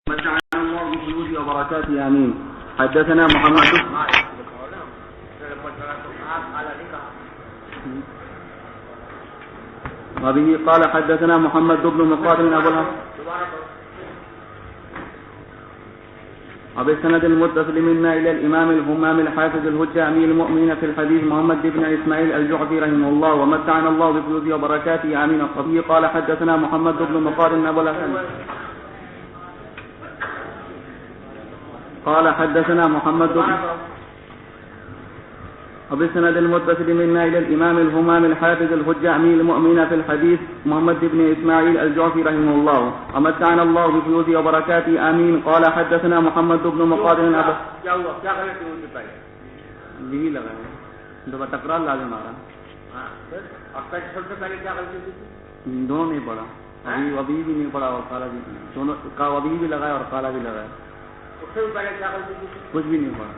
متعنا الله بحلول وبركاته آمين. حدثنا محمد وبه قال حدثنا محمد بن مقاتل أبو الحسن وبالسند المتصل منا إلى الإمام الهمام الحافظ الهجة أمير المؤمنين في الحديث محمد بن إسماعيل الجعفي رحمه الله ومتعنا الله بفضله وبركاته آمين. وبه قال حدثنا محمد بن مقاتل أبو الحسن قال حدثنا محمد بن وبالسند المتصل منا إلى الإمام الهمام الحافظ الهجة أمير المؤمنين في الحديث محمد بن إسماعيل الجعفي رحمه الله ومتعنا الله بفضله وبركاته آمين. قال حدثنا محمد بن مقاتل کیا ہوا کیا غلطی ہوئی تھی پہلے یہی لگا ہے دو تکرار لازم آ رہا اور سب سے پہلے کیا غلطی ہوئی تھی دونوں نہیں پڑھا ابھی بھی نہیں پڑھا اور کالا بھی دونوں کا ابھی بھی لگا ہے اور کالا بھی لگا ہے اس سے بھی پہلے کیا غلطی ہوئی تھی کچھ بھی نہیں پڑھا.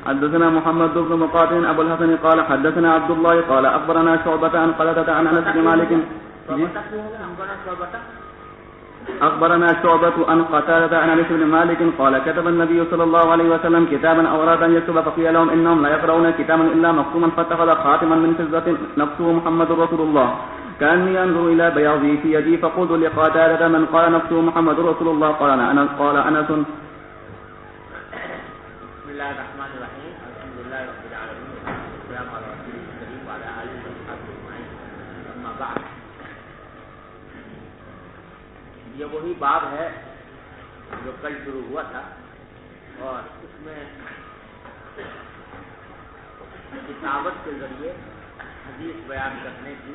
حدثنا محمد بن مقاتل أبو الحسن قال حدثنا عبد الله قال أخبرنا شعبة عن قتادة عن أنس بن مالك أخبرنا شعبة عن قتادة عن أنس بن مالك قال كتب النبي صلى الله عليه وسلم كتابا أو أراد أن يكتب فقيل لهم إنهم لا يقرؤون كتابا إلا مكتوما فاتخذ خاتما من فضة نفسه محمد رسول الله كأني أنظر إلى بياضه في يدي فقلت لقتادة من قال نفسه محمد رسول الله قال أنس. بسم الله الرحمن الرحيم الحمد لله رب العالمين والسلام على رسوله الكريم وعلى آله وصحبه أجمعين أما بعد. یہ وہی باب ہے جو کل شروع ہوا تھا اور اس میں کتابت کے ذریعے حدیث بیان کرنے کی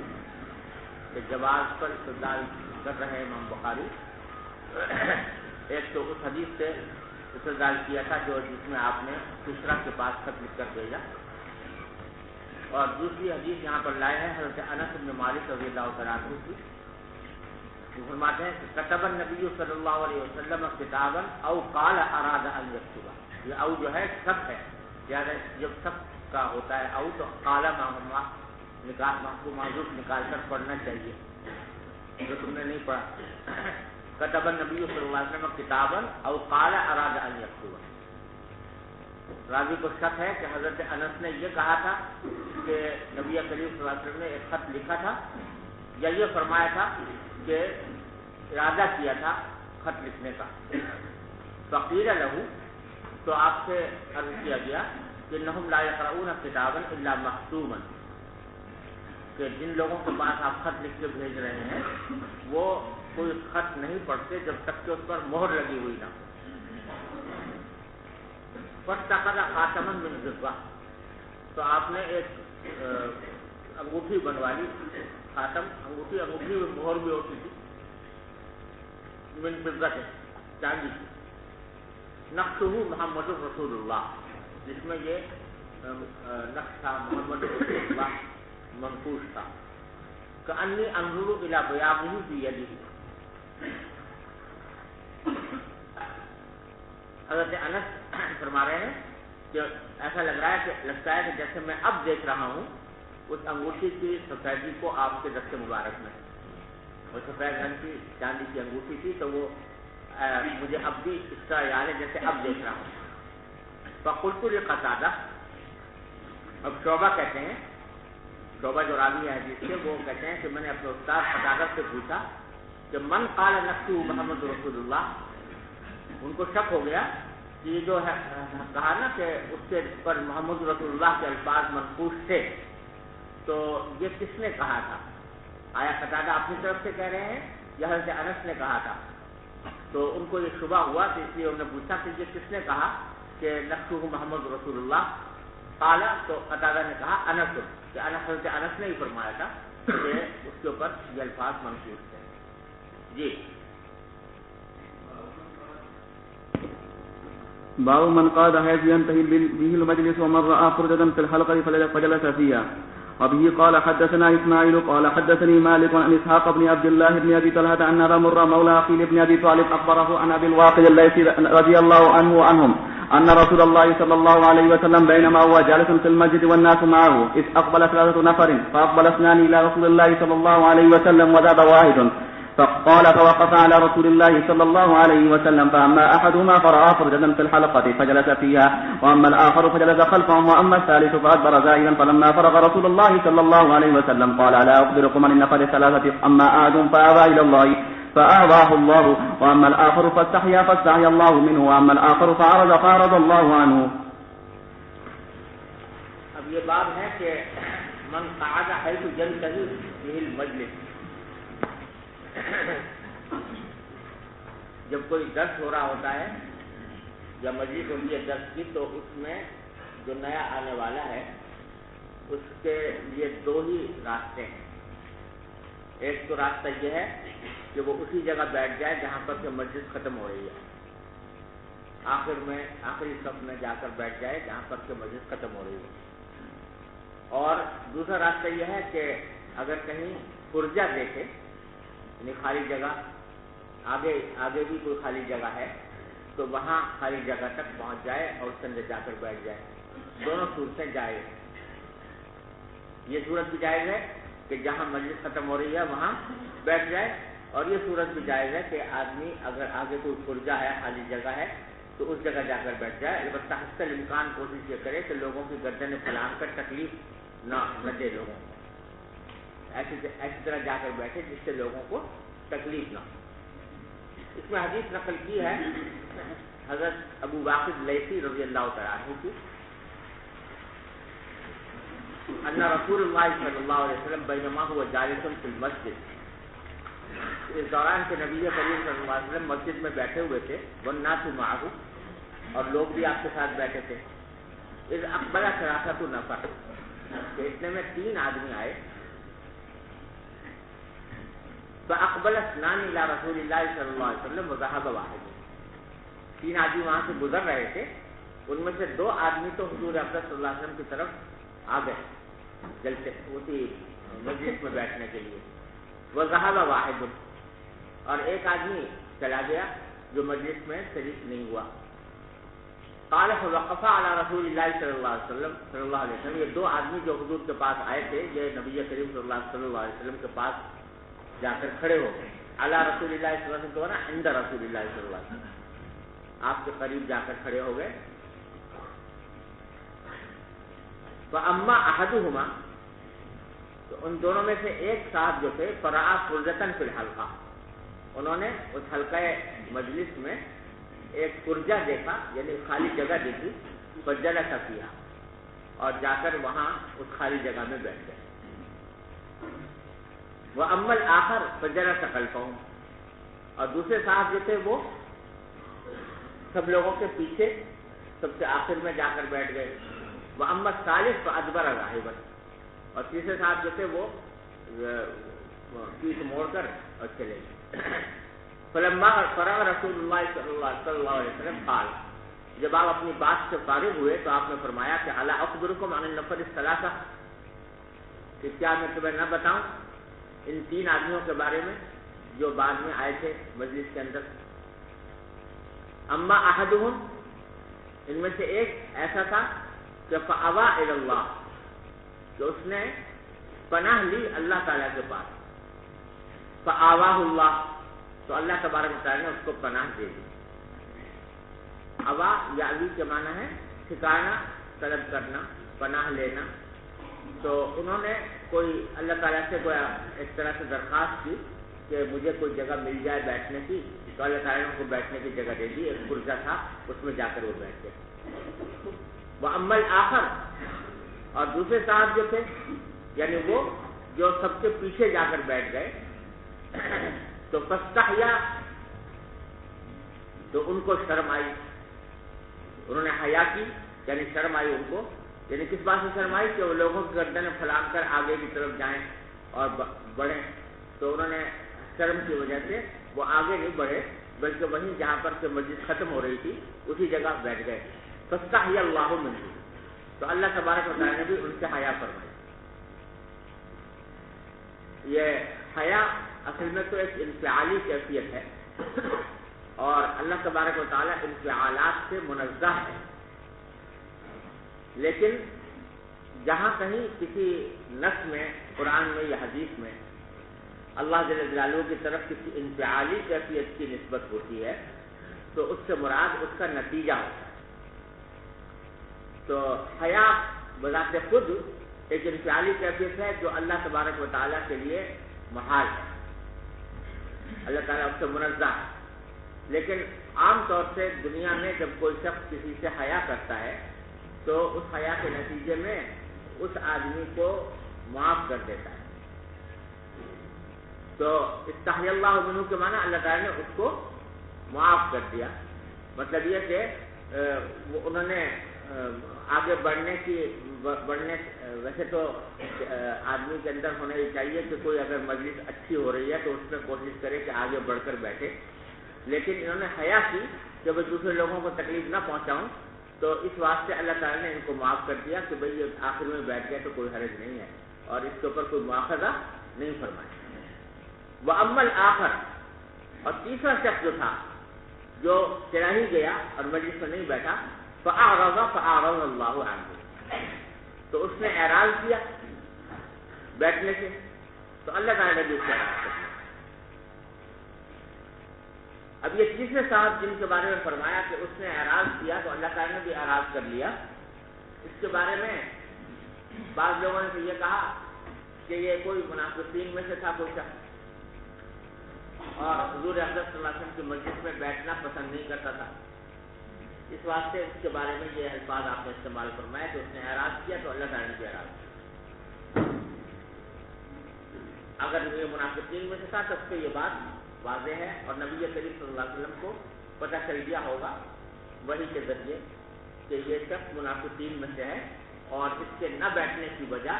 جواز پر استدلال کر رہے امام بخاری. ایک تو اس حدیث سے استدلال کیا تھا جو جس میں آپ نے دوسرا کے پاس خط لکھ کر بھیجا اور دوسری حدیث یہاں پر لائے ہیں حضرت انس بن مالک رضی اللہ تعالیٰ عنہ کی. فرماتے ہیں کہ کتب النبی صلی اللہ علیہ وسلم کتابا او قال اراد ان یکتب. یہ او جو ہے سب ہے یعنی جب سب کا ہوتا ہے او تو قال معذوف نکال کر پڑھنا چاہیے جو تم نے نہیں پڑھا. کتب النبی صلی اللہ علیہ وسلم کتابا او قال اراد ان یکتب. راوی کو شک ہے کہ حضرت انس نے یہ کہا تھا کہ نبی کریم صلی اللہ علیہ وسلم نے ایک خط لکھا تھا یا یہ فرمایا تھا کہ ارادہ کیا تھا خط لکھنے کا. فقیل لہو تو آپ سے عرض کیا گیا کہ انہم لا یقرؤون کتابا الا مختوما کہ جن لوگوں کے پاس آپ خط لکھ کے بھیج رہے ہیں وہ کوئی خط نہیں پڑھتے جب تک کہ اس پر مہر لگی ہوئی نہ. فاتخذ خاتما من فضة تو آپ نے ایک انگوٹھی بنوا لی. خاتم انگوٹھی میں مہر بھی ہوتی تھی من فضة چاندی کی. نقشہ محمد رسول اللہ جس میں یہ نقش تھا محمد رسول اللہ منقوش تھا. کأنی انظر الی بیاضہ فی یدہ. حضرت انس فرما رہے ہیں کہ ایسا لگتا ہے کہ جیسے میں اب دیکھ رہا ہوں اس انگوٹھی کی سفیدی کو آپ کے دست مبارک میں. اور سفید رنگ کی چاندی کی انگوٹھی تھی تو وہ مجھے اب بھی اس کا یاد ہے جیسے اب دیکھ رہا ہوں. فقلت لقتادہ اب شعبہ کہتے ہیں شعبہ جو راوی ہے حدیث سے وہ کہتے ہیں کہ میں نے اپنے استاد قتادہ سے پوچھا کہ من قال نفسه محمد رسول اللہ. ان کو شک ہو گیا کہ یہ جو ہے کہا نا کہ اس کے پر محمد رسول اللہ کے الفاظ منقوش تھے تو یہ کس نے کہا تھا؟ آیا قتادہ اپنی طرف سے کہہ رہے ہیں یا حضرت انس نے کہا تھا؟ تو ان کو یہ شبہ ہوا تو اس لیے انہوں نے پوچھا کہ یہ کس نے کہا کہ نفسہ محمد رسول اللہ. قال تو قتادہ نے کہا انس کہ حضرت انس نے ہی فرمایا تھا کہ اس کے اوپر یہ الفاظ منقوش تھے. جی باب من قاد حيث ينتهي به المجلس ومن رأى فرجة في الحلقة فجلس فيها. وبه قال حدثنا إسماعيل قال حدثني مالك عن إسحاق بن عبد الله بن أبي طلحة أن أبا مرة مولى عقيل بن أبي طالب أخبره عن أبي الواقد الليثي رضي الله عنه وعنهم أن رسول الله صلى الله عليه وسلم بينما هو جالس في المسجد والناس معه إذ أقبل 3 نفر فأقبل 2 إلى رسول الله صلى الله عليه وسلم وذهب واحد فقال فوقف على رسول الله صلى الله عليه وسلم فأما أحدهما فرأى فرجة في الحلقة فجلس فيها وأما الآخر فجلس خلفهم وأما الثالث فأدبر زائدا فلما فرغ رسول الله صلى الله عليه وسلم قال لا أخبركم عن النفر 3 أما أحد فأبى إلى الله فآباه الله وأما الآخر فاستحيا فاستحيا الله منه وأما الآخر فعرض الله عنه. اب یہ باب ہے کہ من قعد حيث ينتهي به المجلس، جب کوئی درس ہو رہا ہوتا ہے یا مجلس ہوتی ہے درس کی، تو اس میں جو نیا آنے والا ہے اس کے لیے 2 ہی راستے ہیں. ایک تو راستہ یہ ہے کہ وہ اسی جگہ بیٹھ جائے جہاں پر کہ مجلس ختم ہو رہی ہے، آخر میں آخری صف میں جا کر بیٹھ جائے جہاں پر کہ مجلس ختم ہو رہی ہے. اور دوسرا راستہ یہ ہے کہ اگر کہیں فرجہ دیکھے، یعنی خالی جگہ، آگے بھی کوئی خالی جگہ ہے تو وہاں خالی جگہ تک پہنچ جائے اور اس کے اندر جا کر بیٹھ جائے. دونوں صورتیں جائز ہیں. یہ صورت بھی جائز ہے کہ جہاں مجلس ختم ہو رہی ہے وہاں بیٹھ جائے، اور یہ صورت بھی جائز ہے کہ آدمی اگر آگے کوئی فرجہ ہے، خالی جگہ ہے، تو اس جگہ جا کر بیٹھ جائے. البتہ حسب الامکان کوشش یہ کرے کہ لوگوں کی گردنیں پھیلا کر تکلیف نہ دے لوگوں کو، ایسی طرح جا کر بیٹھے جس سے لوگوں کو تکلیف نہ ہو. اس میں حدیث نقل کی ہے حضرت ابو واقد لیثی رضی اللہ تعالیٰ عنہ کی، ان رسول اللہ صلی اللہ علیہ وسلم بینما هو جالس فی المسجد، اس دوران کے نبی کریم صلی اللہ علیہ وسلم مسجد میں بیٹھے ہوئے تھے، والناس معه، اور لوگ بھی آپ کے ساتھ بیٹھے تھے. اذ اقبل 3 نفر، کہ اتنے میں 3 آدمی آئے. فاقبل 2 الى رسول اللہ صلی اللہ علیہ وسلم وذهب واحد، 3 آدمی وہاں سے گزر رہے تھے، ان میں سے 2 آدمی تو حضور اقدس صلی اللہ علیہ وسلم کی طرف آ گئے جلسے اسی مجلس میں بیٹھنے کے لیے. وذهب واحد، اور ایک آدمی چلا گیا جو مجلس میں شریک نہیں ہوا. قال فوقف على رسول اللہ صلی اللہ علیہ وسلم یہ 2 آدمی جو حضور کے پاس آئے تھے، یہ نبی کریم صلی اللہ علیہ وسلم کے پاس جا کر کھڑے ہو گئے. علی رسول اللہ صلی اللہ علیہ وسلم نا عند رسول اللہ صلی اللہ علیہ وسلم، آپ کے قریب جا کر کھڑے ہو گئے. فاما احدهما، تو ان دونوں میں سے ایک صاحب جو تھے، فرآ فرجۃ فی الحلقہ، انہوں نے اس حلقہ مجلس میں ایک فرجہ دیکھا، یعنی خالی جگہ دیکھی. فجلس فیہا، اور جا کر وہاں اس خالی جگہ میں بیٹھ گئے. وَأَمَّا الْآخَرُ فَجَلَسَ خَلْفَهُمْ، اور دوسرے صاحب جو تھے وہ سب لوگوں کے پیچھے سب سے آخر میں جا کر بیٹھ گئے. وَأَمَّا الثَّالِثُ فَأَدْبَرَ ذَاهِبًا، اور تیسرے صاحب جو تھے وہ پیٹھ موڑ کر اور چلے گئے. فَلَمَّا فَرَغَ رَسُولُ اللَّهِ صلی اللہ علیہ وسلم قال، جب آپ اپنی بات سے فارغ ہوئے تو آپ نے فرمایا کہ أَلَا أَخْبِرُكُمْ عَنِ النَّفَرِ الثَّلَاثَةِ، کہ کیا میں تمہیں نہ بتاؤں ان 3 آدمیوں کے بارے میں جو بعد میں آئے تھے مجلس کے اندر. اما احدهم، ان میں سے ایک ایسا تھا کہ فاوا الی اللہ، کہ اس نے پناہ لی اللہ تعالیٰ کے پاس. فآواہ اللہ، تو اللہ تبارک و تعالیٰ نے اس کو پناہ دے دی. اوا یا علی کے معنی ہے ٹھکانا، طلب کرنا، پناہ لینا. تو انہوں نے کوئی اللہ تعالیٰ سے کوئی ایک طرح سے درخواست کی کہ مجھے کوئی جگہ مل جائے بیٹھنے کی، تو اللہ تعالیٰ نے ان کو بیٹھنے کی جگہ دے دی. ایک فرجہ تھا، اس میں جا کر وہ بیٹھ گئے. وَأَمَّا الْآخَرُ، اور دوسرے صاحب جو تھے یعنی وہ جو سب سے پیچھے جا کر بیٹھ گئے، تو فَاسْتَحْيَا، تو ان کو شرم آئی، انہوں نے حیا کی، یعنی شرم آئی ان کو. یعنی کس بات سے شرم آئی کہ وہ لوگوں کی گردنیں پھیلا کر آگے کی طرف جائیں اور بڑھیں. تو انہوں نے شرم کی وجہ سے وہ آگے نہیں بڑھے، بلکہ وہیں جہاں پر کہ مجلس ختم ہو رہی تھی اسی جگہ بیٹھ گئے. فاستحیا اللہ منہ، تو اللہ تبارک و تعالیٰ نے بھی ان سے حیا فرمائی. یہ حیا اصل میں تو ایک انفعالی کیفیت ہے اور اللہ تبارک و تعالیٰ انفعالات سے منزہ ہے. لیکن جہاں کہیں کسی نص میں قرآن میں یا حدیث میں اللہ جل جلالہ کی طرف کسی انفعالی کیفیت کی نسبت ہوتی ہے تو اس سے مراد اس کا نتیجہ ہوتا ہے. تو حیا بذات خود ایک انفعالی کیفیت ہے جو اللہ تبارک و تعالیٰ کے لیے محال ہے. اللہ تعالیٰ اس سے منزہ ہے. لیکن عام طور سے دنیا میں جب کوئی شخص کسی سے حیا کرتا ہے تو اس حیا کے نتیجے میں اس آدمی کو معاف کر دیتا ہے. تو استحی اللہ منہ کے معنی اللہ تعالیٰ نے اس کو معاف کر دیا. مطلب یہ کہ انہوں نے آگے بڑھنے ویسے تو آدمی کے اندر ہونا یہ چاہیے کہ کوئی اگر مجلس اچھی ہو رہی ہے تو اس میں کوشش کرے کہ آگے بڑھ کر بیٹھے. لیکن انہوں نے حیا کی کہ میں دوسرے لوگوں کو تکلیف نہ پہنچاؤں, تو اس واسطے اللہ تعالیٰ نے ان کو معاف کر دیا کہ بھئی یہ آخر میں بیٹھ گئے تو کوئی حرج نہیں ہے اور اس کے اوپر کوئی مواخذہ نہیں فرمایا. وَأَمَّا الْآخَرُ, اور تیسرا شخص جو تھا جو چلا ہی گیا اور مجلس میں نہیں بیٹھا, فَأَعْرَضَ اللَّهُ عَنْهُ, تو اس نے اعراض کیا بیٹھنے سے, تو اللہ تعالیٰ نے بھی اس سے اعراض کر دیا. اب یہ تیسرے صاحب جن کے بارے میں فرمایا کہ اس نے اعراض کیا تو اللہ تعالیٰ نے بھی اعراض کر لیا, اس کے بارے میں بعض لوگوں نے تو یہ کہا کہ یہ کوئی منافقین میں سے تھا کوئی شخص, اور حضور اقدس صلی اللہ علیہ وسلم کی مجلس میں بیٹھنا پسند نہیں کرتا تھا. اس واسطے اس کے بارے میں یہ الفاظ آپ نے استعمال فرمایا کہ اس نے اعراض کیا تو اللہ تعالیٰ نے بھی اعراض کیا. اگر یہ منافقین میں سے تھا تب سے یہ بات واضح ہے, اور نبی کریم صلی اللہ علیہ وسلم کو پتہ چل گیا ہوگا وحی کے ذریعے کہ یہ شخص منافقین میں سے ہے, اور اس کے نہ بیٹھنے کی وجہ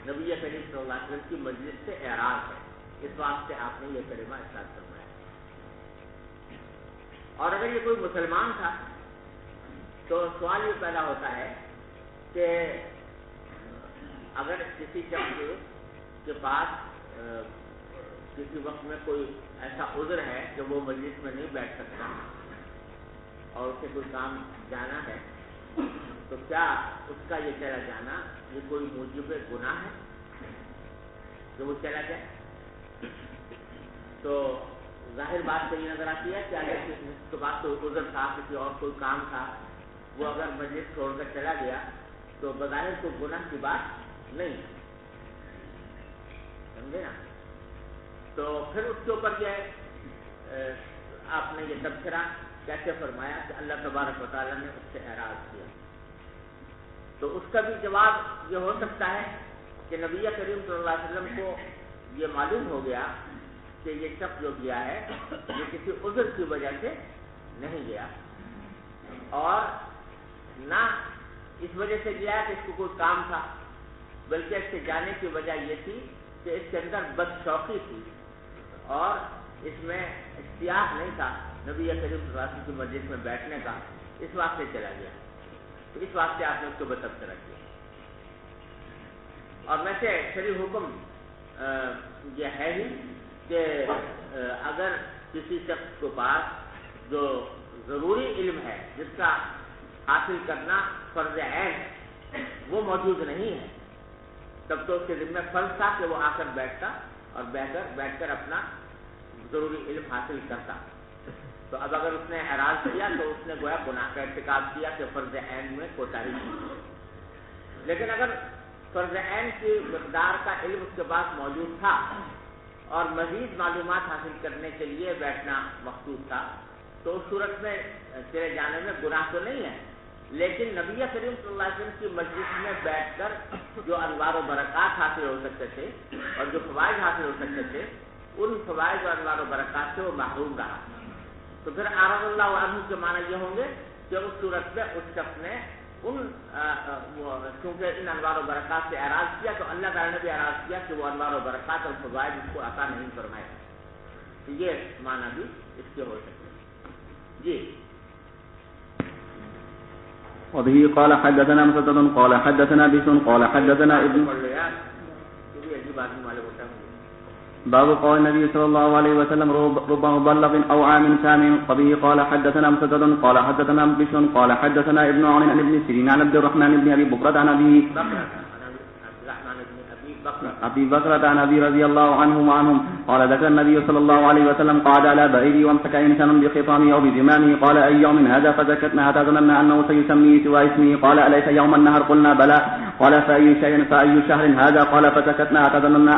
نبی کریم صلی اللہ علیہ وسلم کی مجلس سے اعراض ہے. اس واسطے آپ نے یہ کلمہ ارشاد فرمایا. اور اگر یہ کوئی مسلمان تھا تو سوال یہ پیدا ہوتا ہے کہ اگر کسی شخص کے پاس کسی وقت میں کوئی ایسا عذر ہے کہ وہ مجلس میں نہیں بیٹھ سکتا اور اسے کوئی کام جانا ہے, تو کیا اس کا یہ چلا جانا یہ کوئی موجب گناہ ہے کہ وہ چلا جائے؟ تو ظاہر بات تو یہ نظر آتی ہے کہ اگر کسی کے پاس کوئی عذر تھا, کسی اور کوئی کام تھا, وہ اگر مجلس چھوڑ کر چلا گیا تو بظاہر کوئی گناہ کی بات نہیں, سمجھے نا. تو پھر اس کے اوپر یہ آپ نے یہ تبصرہ کیسے فرمایا کہ اللہ تبارک و تعالیٰ نے اس سے اعراض کیا؟ تو اس کا بھی جواب یہ ہو سکتا ہے کہ نبی کریم صلی اللہ علیہ وسلم کو یہ معلوم ہو گیا کہ یہ شخص جو گیا ہے یہ کسی عذر کی وجہ سے نہیں گیا, اور نہ اس وجہ سے گیا کہ اس کو کوئی کام تھا, بلکہ اس کے جانے کی وجہ یہ تھی کہ اس کے اندر بدشوقی تھی اور اس میں اشتیاق نہیں تھا نبی کریم صلی اللہ علیہ وسلم کی مجلس میں بیٹھنے کا, اس واسطے چلا گیا. تو اس واسطے آپ نے اس کو بتبصرہ کیا. اور ویسے شرعی حکم یہ ہے ہی کہ اگر کسی شخص کے پاس جو ضروری علم ہے جس کا حاصل کرنا فرض عین ہے وہ موجود نہیں ہے, تب تو اس کے ذمہ فرض تھا کہ وہ آ کر بیٹھتا اور بیٹھ کر اپنا ضروری علم حاصل کرتا. تو اب اگر اس نے اعراض کیا تو اس نے گویا گناہ کا ارتکاب کیا کہ فرض عین میں کوتاہی کی. لیکن اگر فرض عین کی مقدار کا علم اس کے پاس موجود تھا اور مزید معلومات حاصل کرنے کے لیے بیٹھنا مقصود تھا تو اس صورت میں چلے جانے میں گناہ تو نہیں ہے. لیکن نبی کریم صلی اللہ علیہ وسلم کی مجلس میں بیٹھ کر جو انوار و برکات حاصل ہو سکتے تھے اور جو فوائد حاصل ہو سکتے تھے ان فوائد و انوار و برکات سے وہ محروم رہا. تو پھر اعراض اللہ عنہ کے معنی یہ ہوں گے کہ اس صورت میں اس شخص نے چونکہ ان انوار و برکات سے اعراض کیا تو اللہ تعالیٰ نے بھی اعراض کیا کہ وہ انوار و برکات اور فوائد اس کو عطا نہیں فرمائے. تو یہ معنی بھی اس کے ہو سکتے ہیں. جی. وبه قال حدثنا مسدد قال حدثنا بشر قال حدثنا ابن باب قول النبي صلى الله عليه وسلم رب مبلغ أو عام سامع. وبه قال حدثنا مسدد قال حدثنا بشر قال حدثنا ابن عون عن ابن سيرين عن عبد الرحمن بن أبي بكرة عن أبي بكرة عن أبي رضي الله عنه وعنهم قال ذكر النبي صلى الله عليه وسلم قعد على بعيره وامسك إنسان بخطامه أو بزمامه قال أي يوم هذا فسكتنا حتى ظننا أنه سيسميه سوى اسمه قال أليس يوم النهر قلنا بلى قال فأي شهر هذا قال فسكتنا حتى ظننا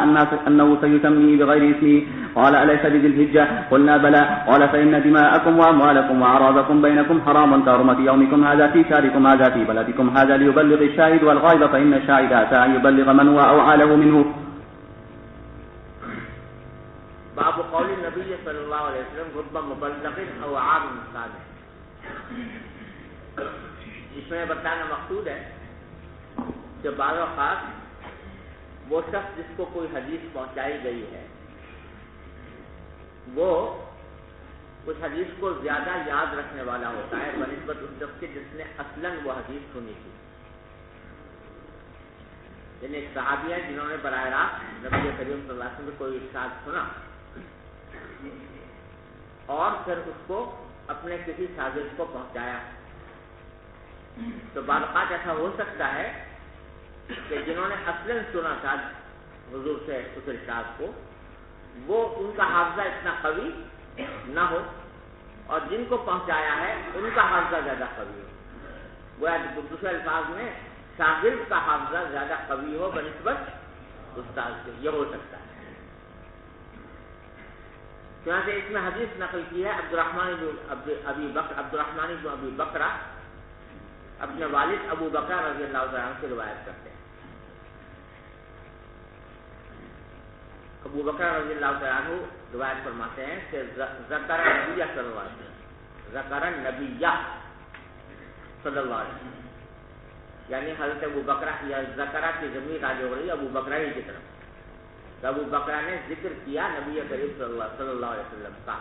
أنه سيسميه بغير اسمه قال أليس بذي الحجة قلنا بلى قال فإن دماءكم وأموالكم وأعراضكم بينكم حرام كحرمة يومكم هذا في شهركم هذا في بلدكم هذا ليبلغ الشاهد والغائب فإن الشاهد أتى أن يبلغ من هو أوعى له منه. باب قول النبي صلی اللہ علیہ وسلم رب مبلغ او عام سامع. اس میں بتانا مقصود ہے کہ بعض اوقات وہ شخص جس کو کوئی حدیث پہنچائی گئی ہے وہ اس حدیث کو زیادہ یاد رکھنے والا ہوتا ہے بنسبت اس شخص کے جس نے اصلاً وہ حدیث سنی تھی. یعنی ایک صحابی ہے جنہوں نے براہ راست نبی کریم صلی اللہ علیہ وسلم سے کوئی ارشاد سنا اور پھر اس کو اپنے کسی شاگرد کو پہنچایا. تو بعض اوقات ایسا ہو سکتا ہے کہ جنہوں نے اصلاً سنا تھا حضور سے اس ارشاد کو وہ ان کا حافظہ اتنا قوی نہ ہو اور جن کو پہنچایا ہے ان کا حافظہ زیادہ قوی ہو. وہ دوسرے الفاظ میں شاگرد کا حافظہ زیادہ قوی ہو بنسبت استاد سے. یہ ہو سکتا ہے. چنانچہ اس میں حدیث نقل کی ہے عبد الرحمن بن ابی بکرہ اپنے والد ابو بکر رضی اللہ تعالیٰ عنہ سے روایت کرتے ہیں. ابو بکر رضی اللہ تعالیٰ عنہ روایت فرماتے ہیں کہ ذکر النبی صلی اللہ علیہ وسلم یعنی حضرت ابو بکرہ یا ذکرہ کی ضمیر راجع ہو رہی ہے ابو بکرہ ہی کی طرف. تو ابو بکرہ نے ذکر کیا نبی کریم صلی اللہ علیہ وسلم کا.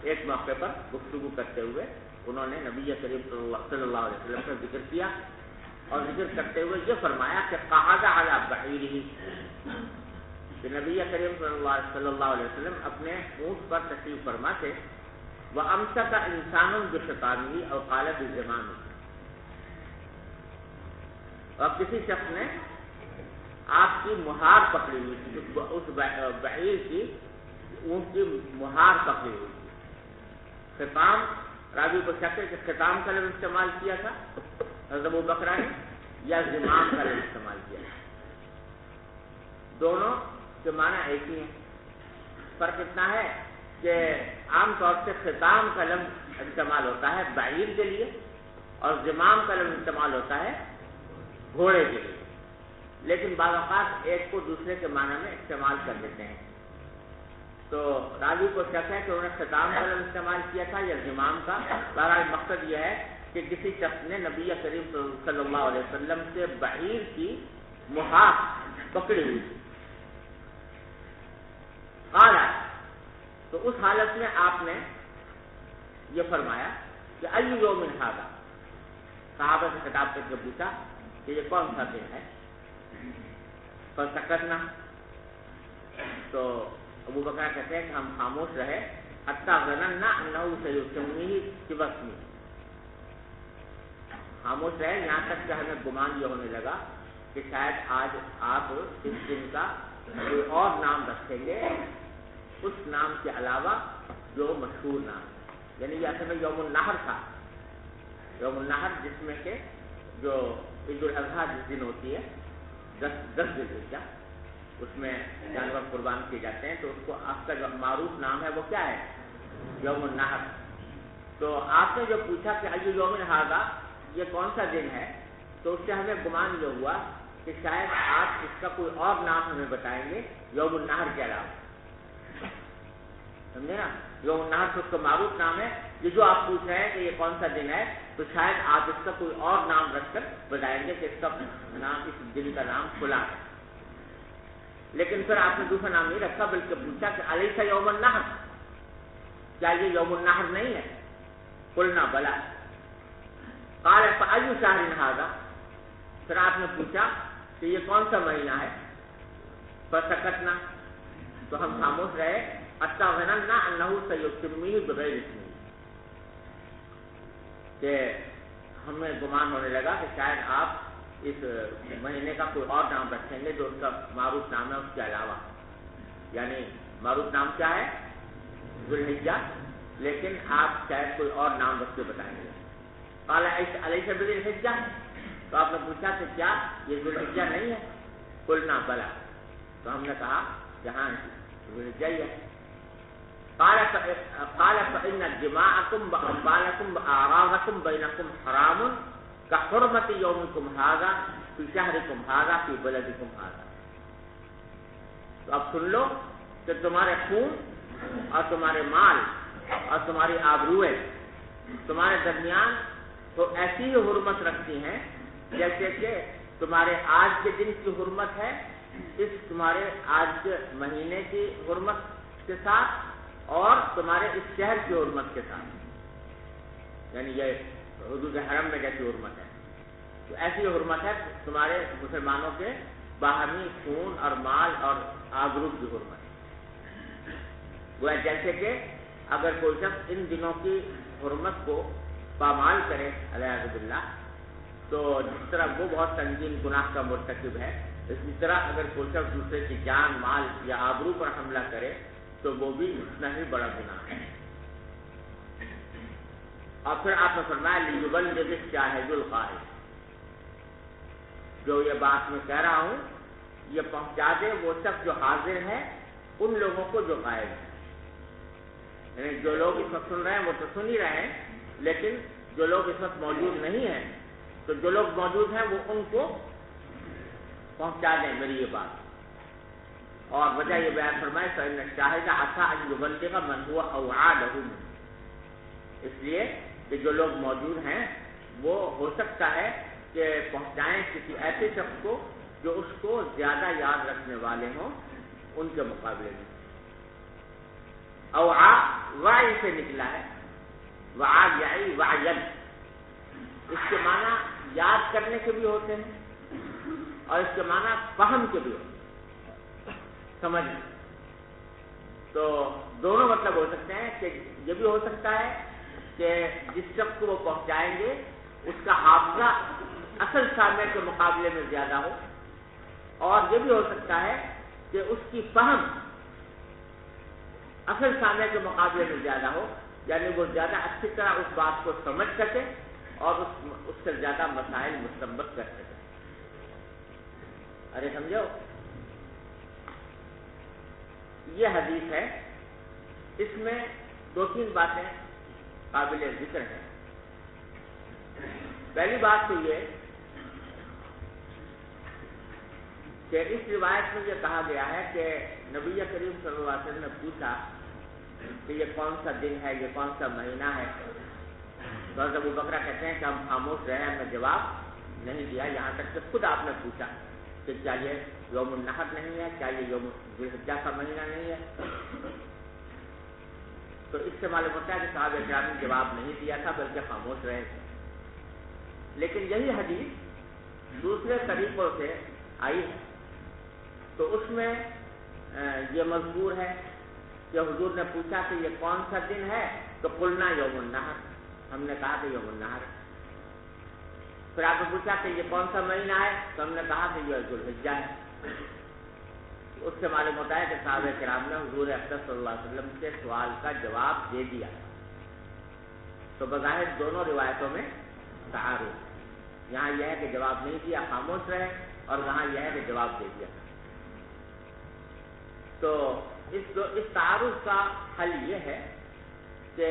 ایک موقع پر گفتگو کرتے ہوئے انہوں نے نبی کریم صلی اللہ علیہ وسلم کا ذکر کیا اور ذکر کرتے ہوئے یہ فرمایا کہ قعد علی بعیرہ کہ نبی کریم صلی اللہ علیہ وسلم اپنے اونٹ پر تشریف فرما تھے. وامسک انسان بخطامہ او قال بزمامہ اور کسی شخص نے آپ کی مہار پکڑی ہوئی تھی اس بعیر کی اونٹ کی مہار پکڑی ہوئی تھی. خطام راوی کو شک ہے کہ خطام کا لفظ استعمال کیا تھا حضرت ابو بکرہ نے یا زمام کا لفظ استعمال کیا تھا. دونوں کے معنی ایک ہی ہیں. فرق اتنا ہے کہ عام طور سے خطام کا لفظ استعمال ہوتا ہے بعیر کے لیے اور زمام کا لفظ استعمال ہوتا ہے گھوڑے کے لیے. لیکن بعض اوقات ایک کو دوسرے کے معنی میں استعمال کر دیتے ہیں. تو راوی کو شک ہے کہ انہوں نے خطام کا لفظ استعمال کیا تھا یا زمام کا. بہرحال مقصد یہ ہے کہ کسی شخص نے نبی کریم صلی اللہ علیہ وسلم سے بعیر کی مہار پکڑی ہوئی تھی. قال تو اس حالت میں آپ نے یہ فرمایا کہ ای یوم ھذا. صحابہ سے خطاب کر کے پوچھا کہ یہ کون سا دن ہے. فسکتنا تو ابو بکر کہتے ہیں کہ ہم خاموش رہے حتی ظننا انہ سیسمیہ باسمہ. خاموش رہے یہاں تک کہ ہمیں گمان یہ ہونے لگا کہ شاید آج آپ اس دن کا کوئی اور نام رکھیں گے اس نام کے علاوہ جو مشہور نام. یعنی یہ اصل میں یوم النحر تھا. یوم النحر جس میں کہ جو عید الاضحیٰ جس دن ہوتی ہے 10 ذی الحجہ اس میں جانور قربان کیے جاتے ہیں. تو اس کو آپ کا جو معروف نام ہے وہ کیا ہے یوم النحر. تو آپ نے جو پوچھا کہ ای یوم ھذا یہ کون سا دن ہے تو اس سے ہمیں گمان یہ ہوا کہ شاید آپ اس کا کوئی اور نام ہمیں بتائیں گے یوم النحر کے علاوہ. سمجھے نا. یوم النحر تو اس کا معروف نام ہے. یہ جو آپ پوچھ رہے ہیں کہ یہ کون سا دن ہے تو شاید آپ اس کا کوئی اور نام رکھ کر بتائیں گے کہ اس کا نام اس دن کا نام کھلا ہے. لیکن پھر آپ نے دوسرا نام نہیں رکھا بلکہ پوچھا کہ الیس یوم النحر کیا یہ یوم النحر نہیں ہے. قلنا بلا. قال فأي شهر هذا پھر آپ نے پوچھا کہ یہ کون سا مہینہ ہے. فسکتنا تو ہم خاموش رہے حتی ظننا انہ سیتمہ بغیر اسمہ، کہ ہمیں گمان ہونے لگا کہ شاید آپ اس مہینے کا کوئی اور نام رکھیں گے جو اس کا معروف نام ہے اس کے علاوہ، یعنی معروف نام کیا ہے؟ ذو الحجہ، لیکن آپ شاید کوئی اور نام رکھ کے بتائیں گے۔ قال الیس بذی الحجہ، تو آپ نے پوچھا کہ کیا یہ ذو الحجہ نہیں ہے؟ قلنا بلا، تو ہم نے کہا کہ ہاں ذو الحجہ ہی ہے۔ قال فإن دماءكم وأموالكم وأعراضكم بينكم حرام كحرمة يومكم هذا في شهركم هذا في بلدكم هذا، تو اب سن لو کہ تمہارے خون اور تمہارے مال اور تمہاری آبروئیں تمہارے درمیان تو ایسی ہی حرمت رکھتی ہیں جیسے کہ تمہارے آج کے دن کی حرمت ہے اس تمہارے آج کے مہینے کی حرمت کے ساتھ اور تمہارے اس شہر کی حرمت کے ساتھ، یعنی یہ حدود حرم میں جیسی حرمت ہے تو ایسی حرمت ہے تمہارے مسلمانوں کے باہمی خون اور مال اور آبرو کی حرمت، وہ جیسے کہ اگر کوئی شخص ان دنوں کی حرمت کو پامال کرے علیہ باللہ تو جس طرح وہ بہت سنگین گناہ کا مرتکب ہے، اسی طرح اگر کوئی شخص دوسرے کی جان مال یا آبرو پر حملہ کرے تو وہ بھی اتنا ہی بڑا گناہ ہے۔ اور پھر آپ نے فرمایا لیبلغ الشاہد الغائب، جو یہ بات میں کہہ رہا ہوں یہ پہنچا دے وہ شخص جو حاضر ہے ان لوگوں کو جو غائب ہے، یعنی جو لوگ اس وقت سن رہے ہیں وہ تو سن ہی رہے ہیں، لیکن جو لوگ اس وقت موجود نہیں ہیں تو جو لوگ موجود ہیں وہ ان کو پہنچا دیں میری یہ بات۔ اور وجہ یہ بیان فرمائے فإن الشاہد عسى أن يبلغ من هو أوعى له منه، اس لیے کہ جو لوگ موجود ہیں وہ ہو سکتا ہے کہ پہنچائیں کسی ایسے شخص کو جو اس کو زیادہ یاد رکھنے والے ہوں ان کے مقابلے میں۔ اوعا وعی سے نکلا ہے، وعا یعی وعین، اس کے معنی یاد کرنے کے بھی ہوتے ہیں اور اس کے معنی فہم کے بھی ہوتے ہیں، سمجھ۔ تو دونوں مطلب ہو سکتے ہیں کہ یہ بھی ہو سکتا ہے کہ جس شخص کو وہ پہنچائیں گے اس کا حافظہ اصل سامع کے مقابلے میں زیادہ ہو، اور یہ بھی ہو سکتا ہے کہ اس کی فہم اصل سامع کے مقابلے میں زیادہ ہو، یعنی وہ زیادہ اچھی طرح اس بات کو سمجھ سکے اور اس سے زیادہ مسائل مستنبط کر سکے۔ ارے سمجھو، یہ حدیث ہے، اس میں دو تین باتیں قابل ذکر ہیں۔ پہلی بات تو یہ کہ اس روایت میں یہ کہا گیا ہے کہ نبی کریم صلی اللہ علیہ وسلم نے پوچھا کہ یہ کون سا دن ہے، یہ کون سا مہینہ ہے، تو حضرت ابو بکر کہتے ہیں کہ ہم خاموش رہے، ہم نے جواب نہیں دیا، یہاں تک کہ خود آپ نے پوچھا کہ کیا یہ یوم النحر نہیں ہے، کیا یہ یوم ذو الحجہ کا مہینہ نہیں ہے؟ تو اس سے معلوم ہوتا ہے کہ صحابہ کرام نے جواب نہیں دیا تھا بلکہ خاموش رہے تھے۔ لیکن یہی حدیث دوسرے طریقوں سے آئی ہے تو اس میں یہ مذکور ہے کہ حضور نے پوچھا کہ یہ کون سا دن ہے، تو قلنا یوم النحر، ہم نے کہا کہ یوم النحر۔ پھر آپ نے پوچھا کہ یہ کون سا مہینہ ہے، تو ہم نے کہا کہ یہ ذو الحجہ ہے۔ اس سے معلوم ہوتا ہے کہ صحابہ کرام نے حضور اکرم صلی اللہ علیہ وسلم کے سوال کا جواب دے دیا۔ تو بظاہر دونوں روایتوں میں تعارض، یہاں یہ ہے کہ جواب نہیں دیا خاموش رہے، اور وہاں یہ ہے کہ جواب دے دیا۔ تو اس تعارض کا حل یہ ہے کہ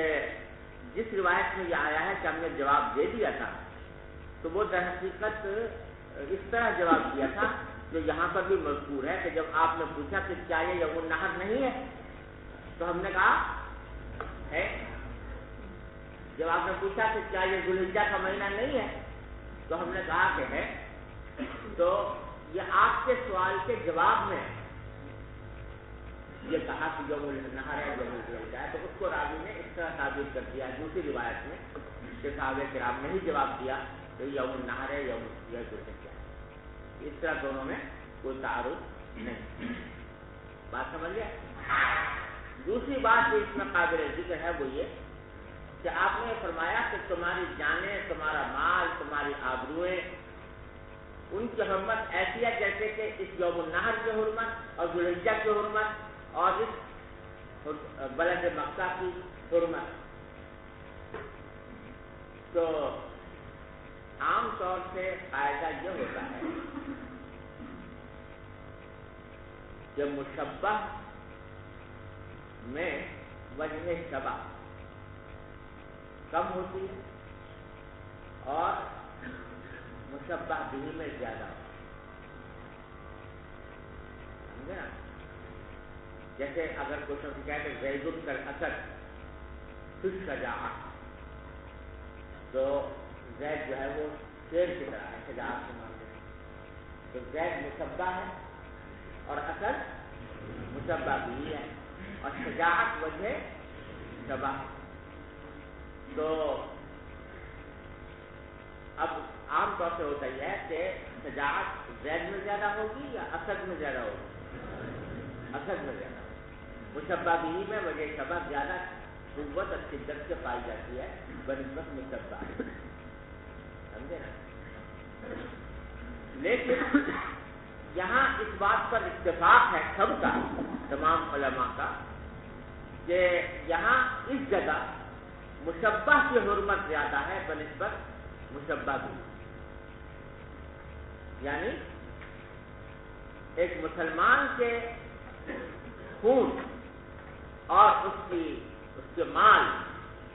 جس روایت میں یہ آیا ہے کہ ہم نے جواب دے دیا تھا تو وہ در حقیقت اس طرح جواب دیا تھا جو یہاں پر بھی مذکور ہے کہ جب آپ نے پوچھا کہ کیا یہ یوم النحر نہیں ہے، تو ہم نے کہا ہے۔ جب آپ نے پوچھا کہ کیا یہ ذو الحجہ کا مہینہ نہیں ہے، تو ہم نے کہا کہ ہے۔ تو یہ آپ کے سوال کے جواب میں یہ کہا کہ یوم النحر ہے، یوم الحجہ ہے، تو اس کو راوی نے اس طرح تعبیر کر دیا دوسری روایت میں کہ صحابہ کرام نے ہی جواب دیا کہ یوم النحر ہے، یوم ذو الحجہ ہے۔ اس طرح دونوں میں کوئی تعارض نہیں۔ بات سمجھ گئے؟ دوسری بات جو اس میں قابل ذکر ہے وہ یہ کہ آپ نے فرمایا کہ تمہاری جانیں، تمہارا مال، تمہاری آبروئیں، ان کی حرمت ایسی ہے جیسے کہ اس یوم النحر کی حرمت اور ذوالحجہ کی حرمت اور اس بلد مکہ کی حرمت۔ تو عام طور سے قاعدہ یہ ہوتا ہے کہ مشبہ میں وجہ شبہ کم ہوتی ہے اور مشبہ بھی میں زیادہ ہوتا ہے، سمجھے نا؟ جیسے اگر کوئی شخص کہے کہ زید کل اسد فی الشجاعۃ، تو زید جو ہے وہ شیر کی طرح ہے، شجاعت کے معاملے میں، تو زید مشبہ ہے اور اسد مشبہ بھی ہے، اور شجاعت وجہ شبہ۔ تو اب عام طور سے ہوتا یہ ہے کہ شجاعت زید میں زیادہ ہوگی یا اسد میں زیادہ ہوگی؟ اسد میں زیادہ ہوگی۔ مشبہ بھی میں وجہ شبہ زیادہ قوت اور شدت سے پائی جاتی ہے بنسبت مشبہ، سمجھے نا؟ لیکن یہاں اس بات پر اتفاق ہے سب کا، تمام علماء کا، کہ یہاں اس جگہ مشبہ کی حرمت زیادہ ہے بنسبت مشبہ بھی، یعنی ایک مسلمان کے خون اور اس کے مال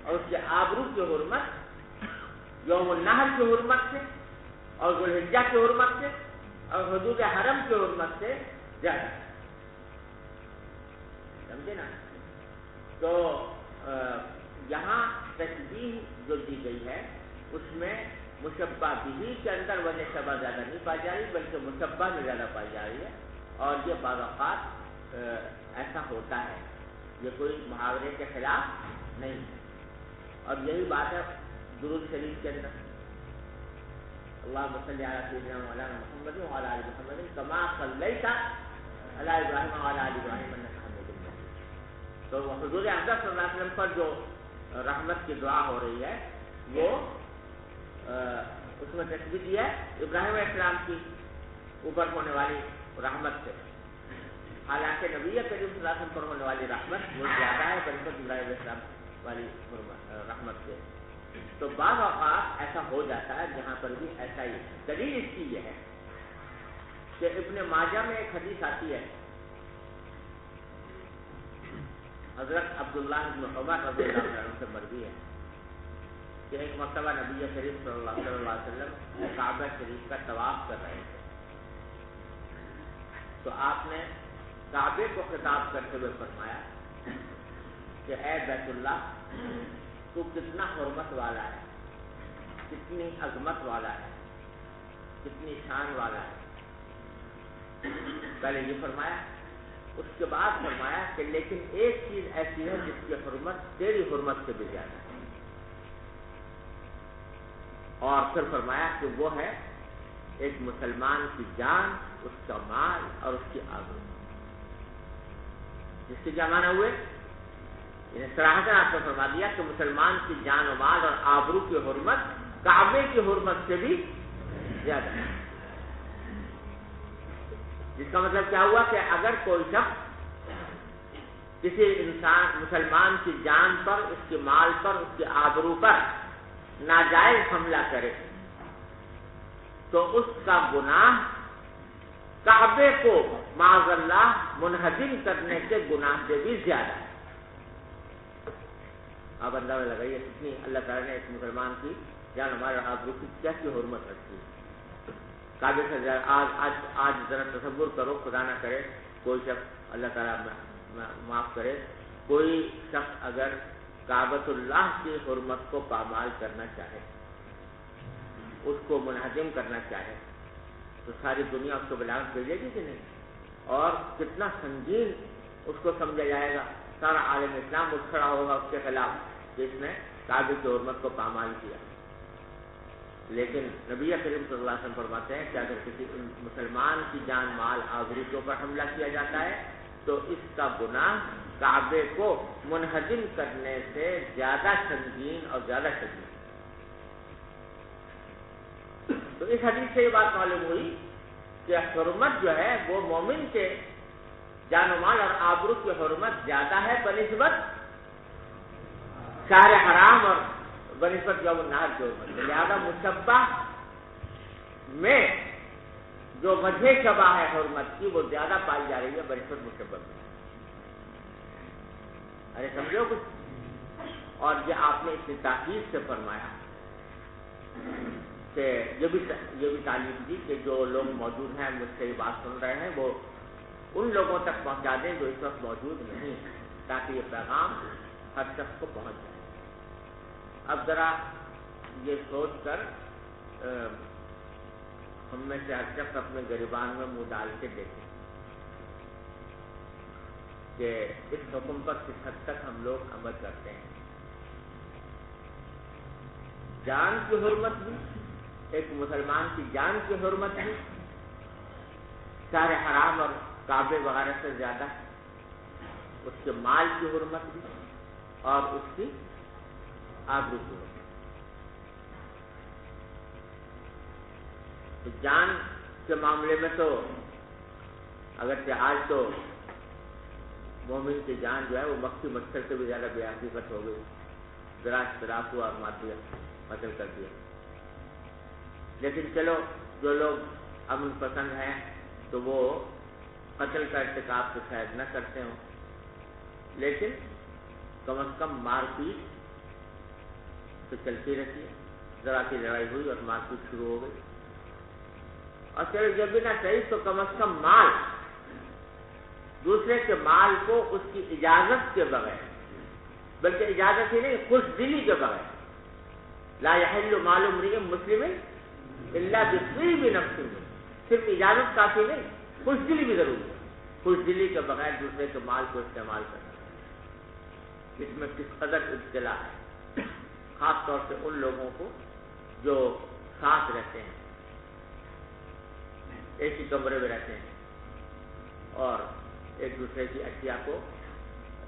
اور اس کے آبرو کی حرمت یوم النحر کی حرمت سے اور ذوالحجہ کی حرمت سے اور حدود حرم کی حرمت سے زیادہ، سمجھے نا؟ تو یہاں تشبیہ جو دی گئی ہے اس میں مشبہ بھی کے اندر وجہ شبہ زیادہ نہیں پائی جا رہی بلکہ مشبہ میں زیادہ پائی جا رہی ہے، اور یہ بعض اوقات ایسا ہوتا ہے، یہ کوئی محاورے کے خلاف نہیں ہے۔ اور یہی بات ہے درود شریف کے اندر، اللہم صلی علی سیدنا مولانا محمد وعلی آل محمد کما صلیت علی ابراہیم وعلی آل ابراہیم انک حمید مجید۔ تو حضور اقدس صلی اللہ علیہ وسلم پر جو رحمت کی دعا ہو رہی ہے وہ اس میں تشبیہ دی ہے ابراہیم علیہ السلام کی اوپر ہونے والی رحمت سے، حالانکہ نبی کریم صلی اللہ علیہ وسلم پر ہونے والی رحمت وہ زیادہ ہے بنسبت ابراہیم علیہ السلام والی رحمت سے۔ تو بعض اوقات ایسا ہو جاتا ہے جہاں پر بھی ایسا ہی ہے۔ دلیل اس کی یہ ہے کہ ابن ماجہ میں ایک حدیث آتی ہے، حضرت عبداللہ بن عمر رضی اللہ عنہ سے مروی ہے کہ ایک مرتبہ نبی کریم صلی اللہ علیہ وسلم کعبہ شریف کا طواف کر رہے تھے، تو آپ نے کعبے کو خطاب کرتے ہوئے فرمایا کہ اے بیت اللہ، تو کتنا حرمت والا ہے، کتنی عظمت والا ہے، کتنی شان والا ہے۔ پہلے یہ فرمایا، اس کے بعد فرمایا کہ لیکن ایک چیز ایسی ہے جس کی حرمت تیری حرمت سے بھی زیادہ ہے، اور پھر فرمایا کہ وہ ہے ایک مسلمان کی جان، اس کا مال اور اس کی آبرو۔ جس کے کیا معنی ہوئے؟ یعنی صراحتاً آپ نے فرما دیا کہ مسلمان کی جان و مال اور آبرو کی حرمت کعبے کی حرمت سے بھی زیادہ ہے۔ جس کا مطلب کیا ہوا کہ اگر کوئی شخص کسی انسان مسلمان کی جان پر، اس کے مال پر، اس کے آبرو پر ناجائز حملہ کرے تو اس کا گناہ کعبے کو معاذ اللہ منہدم کرنے کے گناہ سے بھی زیادہ ہے۔ آپ اندازہ لگائیے کتنی اللہ تعالیٰ نے اس مسلمان کی جان و مال اور آبرو کی کیسی حرمت رکھی ہے۔ کعبے سے آج ذرا تصور کرو، خدا نہ کرے کوئی شخص، اللہ تعالیٰ معاف کرے، کوئی شخص اگر کعبۃ اللہ کی حرمت کو پامال کرنا چاہے، اس کو منہدم کرنا چاہے، تو ساری دنیا اس کو بلاغت بھیجے گی کہ نہیں؟ اور کتنا سنگین اس کو سمجھا جائے گا، سارا عالم اسلام اٹھ کھڑا ہوگا اس کے خلاف کہ اس نے کعبے کی حرمت کو پامال کیا۔ لیکن نبی کریم صلی اللہ علیہ وسلم فرماتے ہیں کہ اگر کسی مسلمان کی جان مال آبرو کے اوپر حملہ کیا جاتا ہے تو اس کا گناہ کعبے کو منہدم کرنے سے زیادہ سنگین اور زیادہ شدید. تو اس حدیث سے یہ بات معلوم ہوئی کہ حرمت جو ہے وہ مومن کے جان و مال اور آبرو کی حرمت زیادہ ہے بنسبت شہر حرام اور بنسبت یوم النحر کی حرمت. لہذا مشبہ میں جو وجہ شبہ ہے حرمت کی وہ زیادہ پائی جا رہی ہے بنسبت مشبہ میں. ارے سمجھو کچھ. اور یہ آپ نے اس تاکید سے فرمایا کہ یہ بھی تعلیم دی کہ جو لوگ موجود ہیں مجھ سے یہ بات سن رہے ہیں وہ ان لوگوں تک پہنچا دیں جو اس وقت موجود نہیں ہیں تاکہ یہ پیغام ہر شخص کو پہنچ جائے. اب ذرا یہ سوچ کر ہم میں سے ہر شخص اپنے گریبان میں منہ ڈال کے دیکھیں کہ اس حکم پر کس حد تک ہم لوگ عمل کرتے ہیں. جان کی حرمت بھی، ایک مسلمان کی جان کی حرمت بھی سارے حرام اور کعبے وغیرہ سے زیادہ ہے. اس کے مال کی حرمت بھی اور اس کی آبرو کی حرمت. تو جان کے معاملے میں تو اگرچہ آج تو مومن کی جان جو ہے وہ مکھی مچھر سے بھی زیادہ بے حقیقت ہو گئی. ذرا اختلاف ہوا اور مار دیا، قتل کر دیا. لیکن چلو جو لوگ امن پسند ہیں تو وہ قتل کا ارتکاب تو شاید نہ کرتے ہوں، لیکن کم از کم مار پیٹ تو چلتی رہتی ہے. ذرا کی لڑائی ہوئی اور مار پیٹ شروع ہو گئی. اور چلو جب بھی نہ صحیح تو کم از کم مال، دوسرے کے مال کو اس کی اجازت کے بغیر، بلکہ اجازت ہی نہیں خوش دلی کے بغیر، لا یحل مال امرئ مسلم الا بطیب نفس، صرف اجازت کافی نہیں، خوش دلی بھی ضروری ہے. خوش دلی کے بغیر دوسرے کے مال کو استعمال کرنا، اس میں کس قدر ابتلا ہے، خاص طور سے ان لوگوں کو جو ساتھ رہتے ہیں، ایک ہی کمرے میں رہتے ہیں اور ایک دوسرے کی اشیاء کو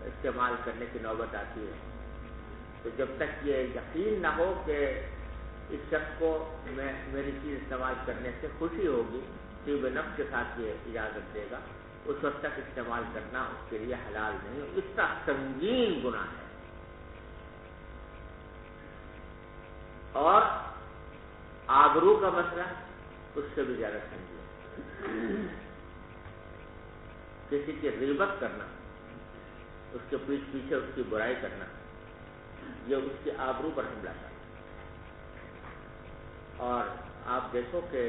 استعمال کرنے کی نوبت آتی ہے. تو جب تک یہ یقین نہ ہو کہ اس شخص کو میری چیز استعمال کرنے سے خوشی ہوگی، طیب نفس کے ساتھ یہ اجازت دے گا، اس وقت تک استعمال کرنا اس کے لیے حلال نہیں. اس کا سنگین گناہ ہے. اور آبرو کا مسئلہ اس سے بھی زیادہ سنگین. کسی کی غیبت کرنا، اس کے پیچھے اس کی برائی کرنا، یہ اس کی آبرو پر حملہ کرنا. اور آپ دیکھو کہ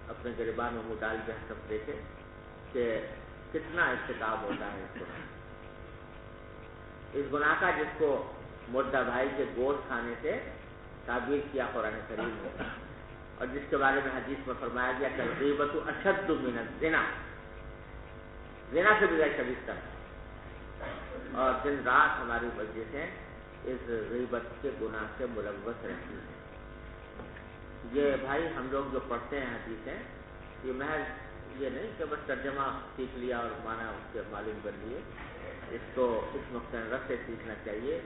اپنے گریبان میں منہ ڈال کے سب دیکھیں کہ کتنا ارتکاب ہوتا ہے اس گناہ کا، جس کو مردہ بھائی کے گوشت کھانے سے تعبیر کیا قرآن کریم میں، اور جس کے بارے میں حدیث میں فرمایا گیا کہ الغیبۃ اشد من الزنا، زنا سے بھی زیادہ شدید ہے. اور دن رات ہماری مجلسیں اس غیبت کے گناہ سے ملوث رہتی ہیں. یہ بھائی ہم لوگ جو پڑھتے ہیں حدیثیں، یہ محض یہ نہیں کہ بس ترجمہ سیکھ لیا اور معنی اس کے معلوم کر لیے. اس کو اس نقطۂ نظر سے سیکھنا چاہیے،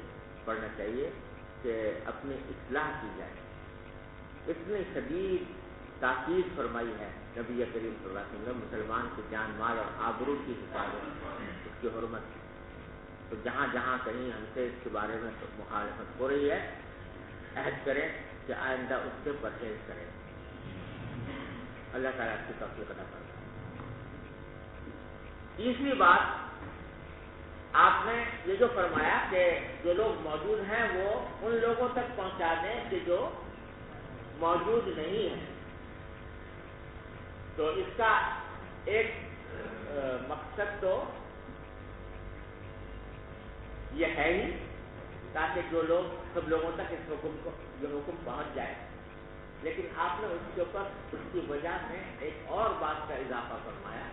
پڑھنا چاہیے کہ اپنی اصلاح کی جائے. اتنی شدید تاکید فرمائی ہے نبی کریم صلی اللہ علیہ وسلم مسلمان کی جان مال اور آبرو کی حفاظت، اس کی حرمت کی. تو جہاں جہاں کہیں ہم سے اس کے بارے میں مخالفت ہو رہی ہے، عہد کریں کہ آئندہ اس سے پرہیز کریں. اللہ تعالیٰ کی توفیق عطا فرمائے. تیسری بات آپ نے یہ جو فرمایا کہ جو لوگ موجود ہیں وہ ان لوگوں تک پہنچا دیں کہ جو موجود نہیں ہے. تو اس کا ایک مقصد تو یہ ہے ہی تاکہ جو لوگ سب لوگوں تک اس حکم کو یہ حکم پہنچ جائے. لیکن آپ نے اس کے اوپر اس کی وجہ میں ایک اور بات کا اضافہ فرمایا،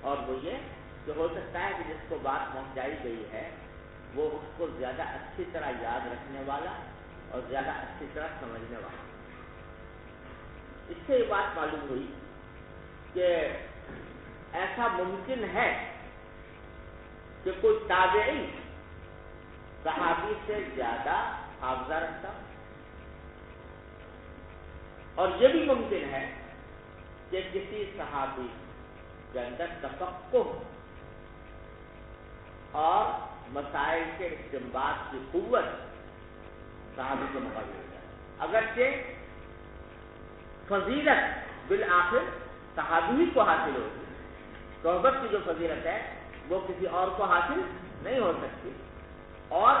اور وہ یہ کہ ہو سکتا ہے کہ جس کو بات پہنچائی گئی ہے وہ اس کو زیادہ اچھی طرح یاد رکھنے والا اور زیادہ اچھی طرح سمجھنے والا. اس سے یہ بات معلوم ہوئی کہ ایسا ممکن ہے کہ کوئی تابعی صحابی سے زیادہ حافظہ رکھتا، اور یہ بھی ممکن ہے کہ کسی صحابی کے اندر تفقہ اور مسائل کے استنباط کی قوت صحابی کے مقابلے میں ہے، اگرچہ فضیلت بالآخر صحابی کو حاصل ہوتی، صحبت کی جو فضیلت ہے وہ کسی اور کو حاصل نہیں ہو سکتی، اور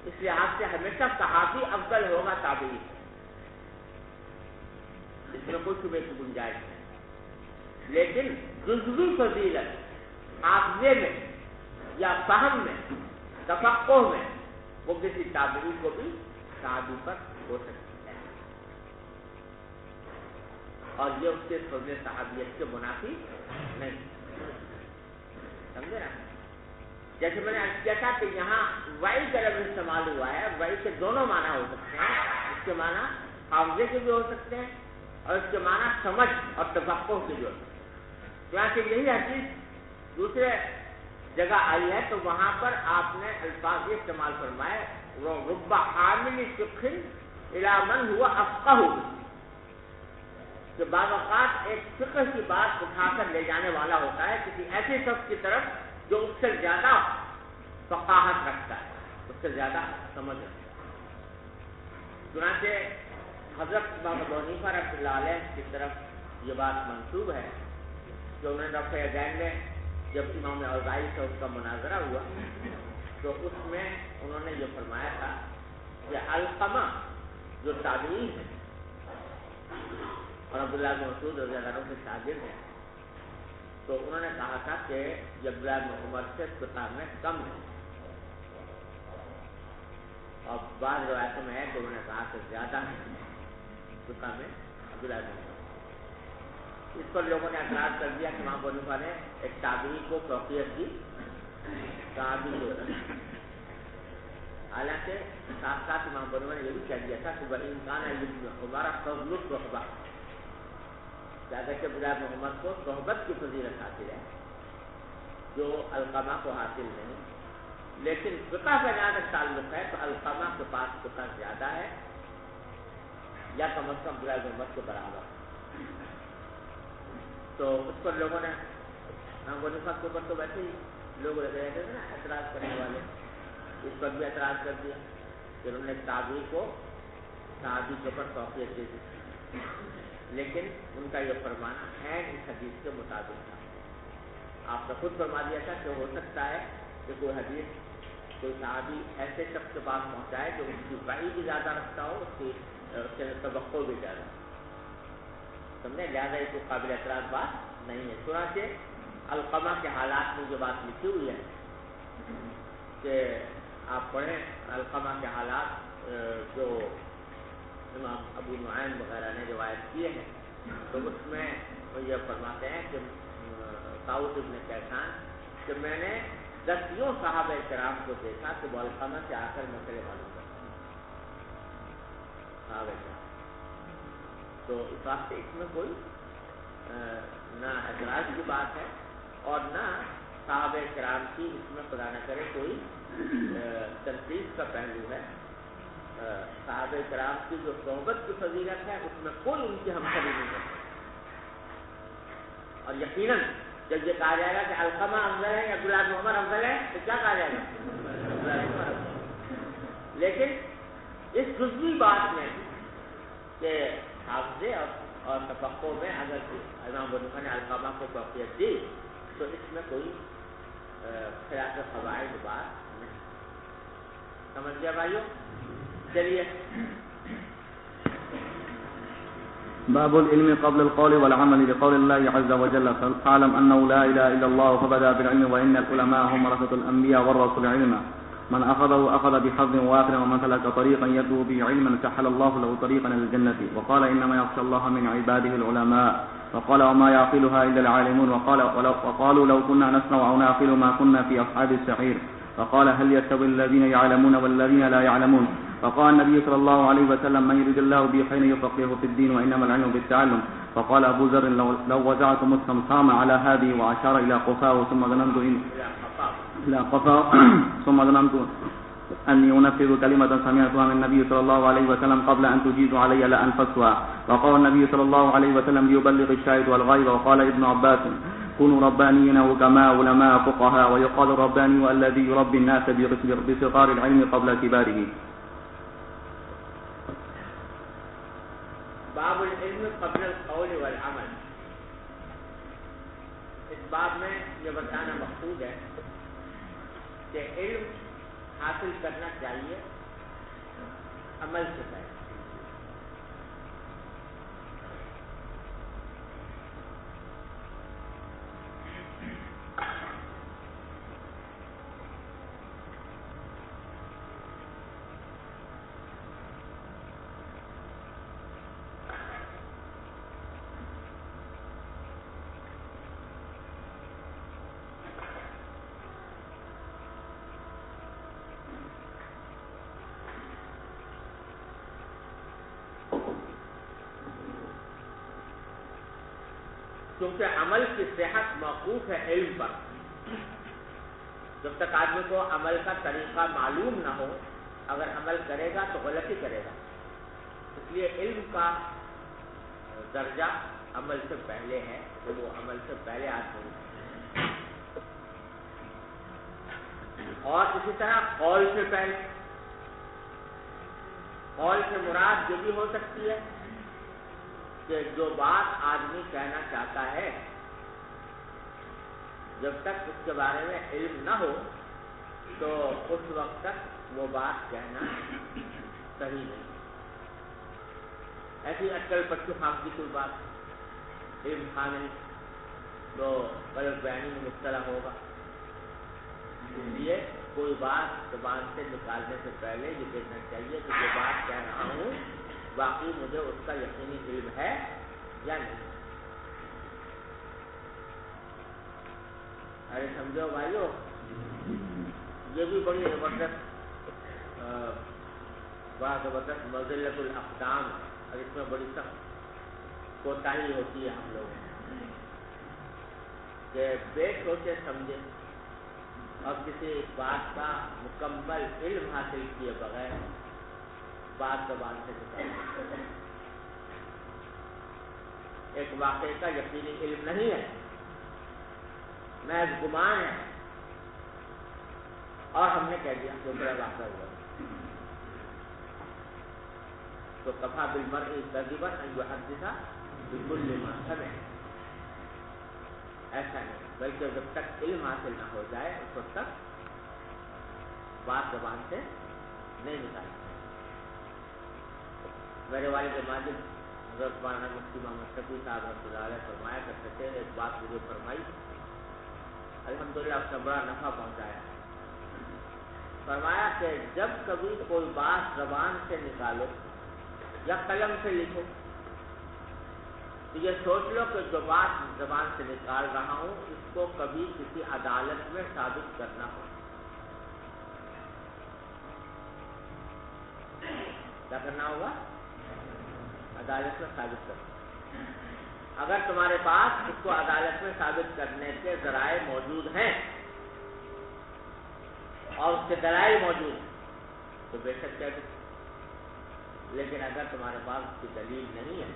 اس لحاظ سے ہمیشہ صحابی افضل ہوگا تابعی سے، اس میں کوئی شبہ کی گنجائش نہیں، لیکن جزوی فضیلت حافظے میں یا فہم میں، تفقہ میں، وہ کسی تابعی کو بھی صحابی پر ہو سکتی ہے، اور یہ اس کے فضل صحابیت کے منافی نہیں، سمجھے نا؟ جیسے میں نے عرض کیا تھا کہ یہاں وائی کا لفظ استعمال ہوا ہے، وائی کے دونوں معنی ہو سکتے ہیں، اس کے معنی حافظے کے بھی ہو سکتے ہیں اور اس کے معنی سمجھ اور تفقہ کے بھی ہو سکتے ہیں، کیونکہ یہی حدیث دوسرے جگہ آئی ہے تو وہاں پر آپ نے الفاظ یہ استعمال فرمائے رب حامل فقہ الی من ہوا افقہ، کہ بعض اوقات ایک فقہ کی بات اٹھا کر لے جانے والا ہوتا ہے کسی ایسے شخص کی طرف جو اس سے زیادہ فقاہت رکھتا ہے، اس سے زیادہ سمجھ رکھتا ہے، چنانچہ حضرت امام ابو حنیفہ رحمۃ اللہ علیہ کی طرف یہ بات منسوب ہے کہ انہوں نے رفع یدین میں جب امام اوزاعی سے اس کا مناظرہ ہوا تو اس میں انہوں نے یہ فرمایا تھا کہ علقمہ جو تابعی ہے اور عبداللہ بن مسعود رضی اللہ عنہ کے شاگرد ہیں، تو انہوں نے کہا تھا کہ یہ عبداللہ بن عمر سے فقہ میں کم ہے، اور بعض روایتوں میں ہے کہ انہوں نے کہا کہ زیادہ ہے فقہ میں عبداللہ بن عمر۔ اس پر لوگوں نے اعتراض کر دیا کہ امام ابو حنیفہ نے ایک تابعی کو فوقیت دی، صحابی کو نہیں، حالانکہ ساتھ ساتھ امام ابو حنیفہ نے یہ بھی کہہ دیا تھا کہ وَإِنْ كَانَ لِابْنِ عُمَرَ فَضْلُ الصُّحْبَةِ، کہ اگرچہ عبداللہ بن عمر کو صحبت کی فضیلت حاصل ہے جو علقمہ کو حاصل نہیں، لیکن فقہ کا جہاں تک تعلق ہے تو علقمہ کے پاس فقہ زیادہ ہے یا کم از کم عبداللہ بن عمر کے برابر، تو اس پر لوگوں نے امام ابو حنیفہ کے اوپر تو ویسے ہی لوگ رہتے تھے نا اعتراض کرنے والے، اس پر بھی اعتراض کر دیا کہ انہوں نے تابعی کو صحابی کے اوپر فوقیت دے دی، لیکن ان کا یہ فرمانا ہے اس حدیث کے مطابق تھا، آپ نے خود فرما دیا تھا کہ ہو سکتا ہے کہ کوئی حدیث کوئی صحابی ایسے شخص کے پاس پہنچائے جو اس کی وحی بھی زیادہ رکھتا ہو، اس کے توقع بھی زیادہ، سمجھے؟ لہٰذا یہ کوئی قابل اعتراض بات نہیں ہے۔ چنانچہ علقمہ کے حالات میں جو بات لکھی ہوئی ہے کہ آپ پڑھیں علقمہ کے حالات جو امام ابو نعیم وغیرہ نے روایت کیے ہیں، تو اس میں وہ یہ فرماتے ہیں کہ طاؤس ابن کیسان کہ میں نے دسیوں صحابہ کرام کو دیکھا کہ وہ علقمہ سے آ کر مسئلے معلوم کرتے ہیں، صحابہ کرام، تو اس واسطے اس میں کوئی نہ اعتراض کی بات ہے اور نہ صحابہ کرام کی اس میں خدا نہ کرے کوئی تنقید کا پہلو ہے، صحابہ کرام کی جو صحبت کی فضیلت ہے اس میں کوئی ان کی ہمسری نہیں ہے، اور یقیناً جب یہ کہا جائے گا کہ علقمہ افضل ہے یا عبداللہ بن عمر افضل ہے تو کیا کہا جائے گا؟ لیکن اس جزوی بات میں کہ حافظے اور تفقہ میں اگر امام ابو حنیفہ نے علقمہ کو فوقیت دی تو اس میں کوئی خلاف قواعد بات نہیں، سمجھ گیا بھائیو؟ چلیے باب العلم قبل القول والعمل لقول الله عز وجل فاعلم انه لا اله الا الله فبدا بالعلم وان العلماء هم ورثة الانبياء والرسل علما من اخذه اخذ بحظ وافر ومن سلك طريقا يطلب به علما سهل الله له طريقا الى الجنه وقال انما يخشى الله من عباده العلماء وقال وما يعقلها الا العالمون وقالوا لو كنا نسمع او نعقل ما كنا في اصحاب السعير وقال هل يستوي الذين يعلمون والذين لا يعلمون فقال النبي صلى الله عليه وسلم من يريد الله به خيرا يفقهه في الدين وإنما العلم بالتعلم. فقال أبو ذر لو وزعتم الصمصام على هذه وأشار إلى قفاه ثم ظننت أني أنفذ كلمة سمعتها من النبي صلى الله عليه وسلم قبل أن تجيزوا علي لأنفذتها. وقال النبي صلى الله عليه وسلم ليبلغ الشاهد والغائب. وقال ابن عباس كونوا ربانيين وكما علماء فقهاء. ويقال الرباني الذي يربي الناس بصغار العلم قبل كباره. باب العلم قبل القول والعمل. اس باب میں یہ بتانا مقصود ہے کہ علم حاصل کرنا چاہیے عمل سے پہلے. کیونکہ عمل کی صحت موقوف ہے علم پر. جب تک آدمی کو عمل کا طریقہ معلوم نہ ہو اگر عمل کرے گا تو غلطی کرے گا. اس لیے علم کا درجہ عمل سے پہلے ہے تو وہ عمل سے پہلے آدمی. اور اسی طرح قول سے پہلے. قول سے مراد یہ بھی ہو سکتی ہے کہ جو بات آدمی کہنا چاہتا ہے جب تک اس کے بارے میں علم نہ ہو تو اس وقت تک وہ بات کہنا صحیح نہیں. ایسی اٹکل پٹکی خامگی کوئی بات علم تھا نہیں تو غلط بیانی میں مبتلا ہوگا. اس لیے کوئی بات زبان سے نکالنے سے پہلے یہ دیکھنا چاہیے کہ جو بات کہہ رہا ہوں باقی مجھے اس کا یقینی علم ہے یا نہیں. ارے سمجھو بھائیو یہ بھی بڑی زبردست مذلت الاقدام اور اس میں بڑی سخت کوتاہی ہوتی ہے ہم لوگوں کہ بے سوچے سمجھے اور کسی بات کا مکمل علم حاصل کیے بغیر بات زبان سے نکال. ایک واقعے کا یقینی علم نہیں ہے محض گمان ہے اور ہم نے کہہ دیا دوسرا واقعہ ہوا تو کفا بالمرء کذبا ان یحدث بکل ما سمع. ایسا نہیں بلکہ جب تک علم حاصل نہ ہو جائے اس وقت تک بات زبان سے نہیں نکالتی. میرے والد ماجد حضرت مولانا مفتی محمد شفیع صاحب رحمۃ اللہ علیہ فرمایا کرتے تھے. ایک بات مجھے فرمائی الحمدللہ اس نے بڑا نفع پہنچایا. فرمایا کہ جب کبھی کوئی بات زبان سے نکالو یا قلم سے لکھو تو یہ سوچ لو کہ جو بات زبان سے نکال رہا ہوں اس کو کبھی کسی عدالت میں ثابت کرنا ہو. کیا کرنا ہوگا؟ عدالت میں ثابت کرنا. اگر تمہارے پاس اس کو عدالت میں ثابت کرنے کے ذرائع موجود ہیں اور اس کے دلائل موجود ہیں تو بے شک کہہ دو. لیکن اگر تمہارے پاس اس کی دلیل نہیں ہے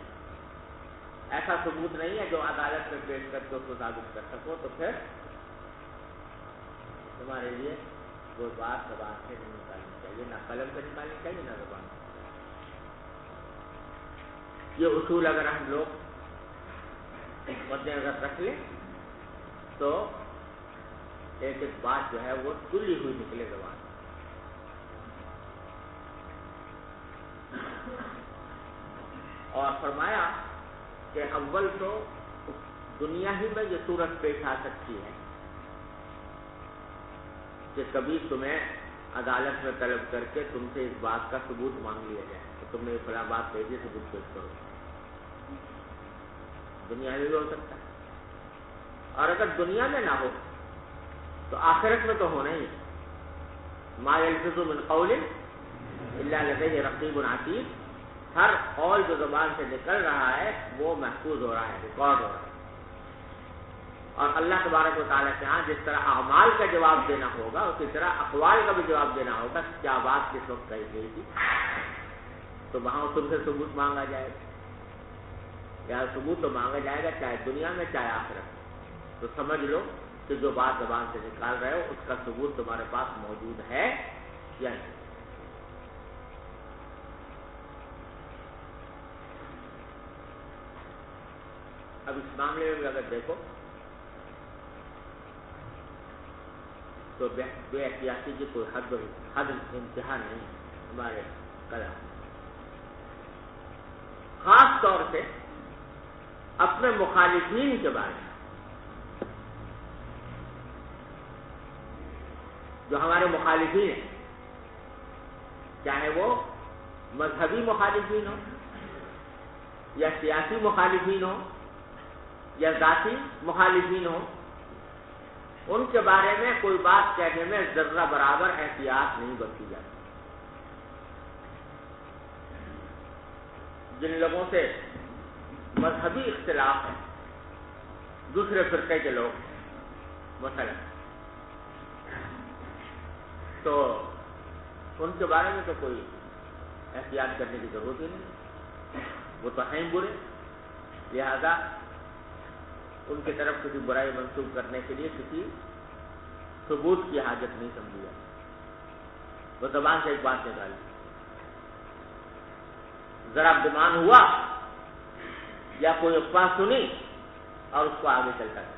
ایسا ثبوت نہیں ہے جو عدالت میں پیش کر کے اس کو ثابت کر سکو تو پھر تمہارے لیے وہ بات زبان سے نہیں نکالنی چاہیے نہ قلم سے نکالنی چاہیے نہ زبان سے. یہ اصول اگر ہم لوگ مد نظر رکھ لیں تو ایک ایک بات جو ہے وہ تلی ہوئی نکلے زبان. اور فرمایا کہ اول تو دنیا ہی میں یہ صورت پیش آ سکتی ہے کہ کبھی تمہیں عدالت میں طلب کر کے تم سے اس بات کا ثبوت مانگ لیا جائے کہ تم نے فلاں بات بھیجی ثبوت پیش کرو. دنیا میں بھی ہو سکتا ہے. اور اگر دنیا میں نہ ہو تو آخرت میں تو ہونا ہی. ما یلفظ من قول الا لدیہ رقیب عتید، ہر قول جو زبان سے نکل رہا ہے وہ محفوظ ہو رہا ہے، ریکارڈ ہو رہا ہے. اور اللہ تبارک و تعالیٰ کے ہاں جس طرح اعمال کا جواب دینا ہوگا اسی طرح اقوال کا بھی جواب دینا ہوگا. کیا بات کس وقت کہی گئی تھی، تو وہاں تم سے ثبوت مانگا جائے گا، یا ثبوت تو مانگا جائے گا چاہے دنیا میں چاہے آخرت میں. تو سمجھ لو کہ جو بات زبان سے نکال رہے ہو اس کا ثبوت تمہارے پاس موجود ہے یا نہیں. اب اس معاملے میں بھی اگر دیکھو تو بے احتیاطی کی کوئی حد انتہا نہیں ہے ہمارے کلام، خاص طور سے اپنے مخالفین کے بارے میں. جو ہمارے مخالفین ہیں، چاہے وہ مذہبی مخالفین ہوں یا سیاسی مخالفین ہوں یا ذاتی مخالفین ہوں، ان کے بارے میں کوئی بات کہنے میں ذرہ برابر احتیاط نہیں برتی جاتی. جن لوگوں سے مذہبی اختلاف ہے، دوسرے فرقے کے لوگ مثلا، تو ان کے بارے میں تو کوئی احتیاط کرنے کی ضرورت ہی نہیں، وہ تو ہیں برے، لہذا ان کی طرف کسی برائی منسوخ کرنے کے لیے کسی ثبوت کی حاجت نہیں سمجھی جاتی. وہ زبان سے ایک بات نکالی، ذرا گمان ہوا یا کوئی افواہ سنی اور اس کو آگے چلتا ہے.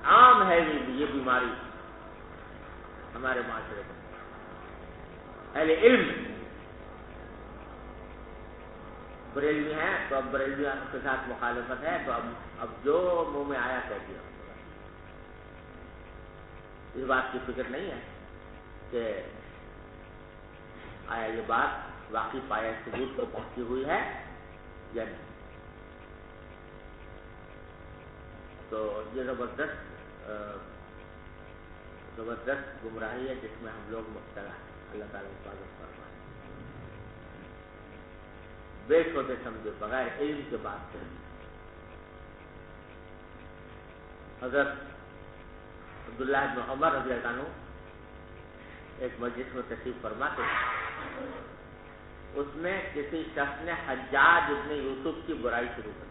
عام ہے یہ بیماری ہمارے معاشرے میں. اہل علم بریلوی ہیں تو اب بریلویوں کے ساتھ مخالفت ہے تو اب جو منہ میں آیا کہہ دیا. اس بات کی فکر نہیں ہے کہ آیا یہ بات واقعی پایا ثبوت کو پہنچی ہوئی ہے یا نہیں. تو یہ زبردست گمراہی ہے جس میں ہم لوگ مبتلا ہیں. اللہ تعالیٰ حفاظت فرمائے. بے سوچے سمجھے بغیر علم کے بات کریں. حضرت عبداللہ بن عمر رضی اللہ عنہ ایک مجلس میں تشریف فرما تھے، اس میں کسی شخص نے حجاج ابن یوسف کی برائی شروع کر دی.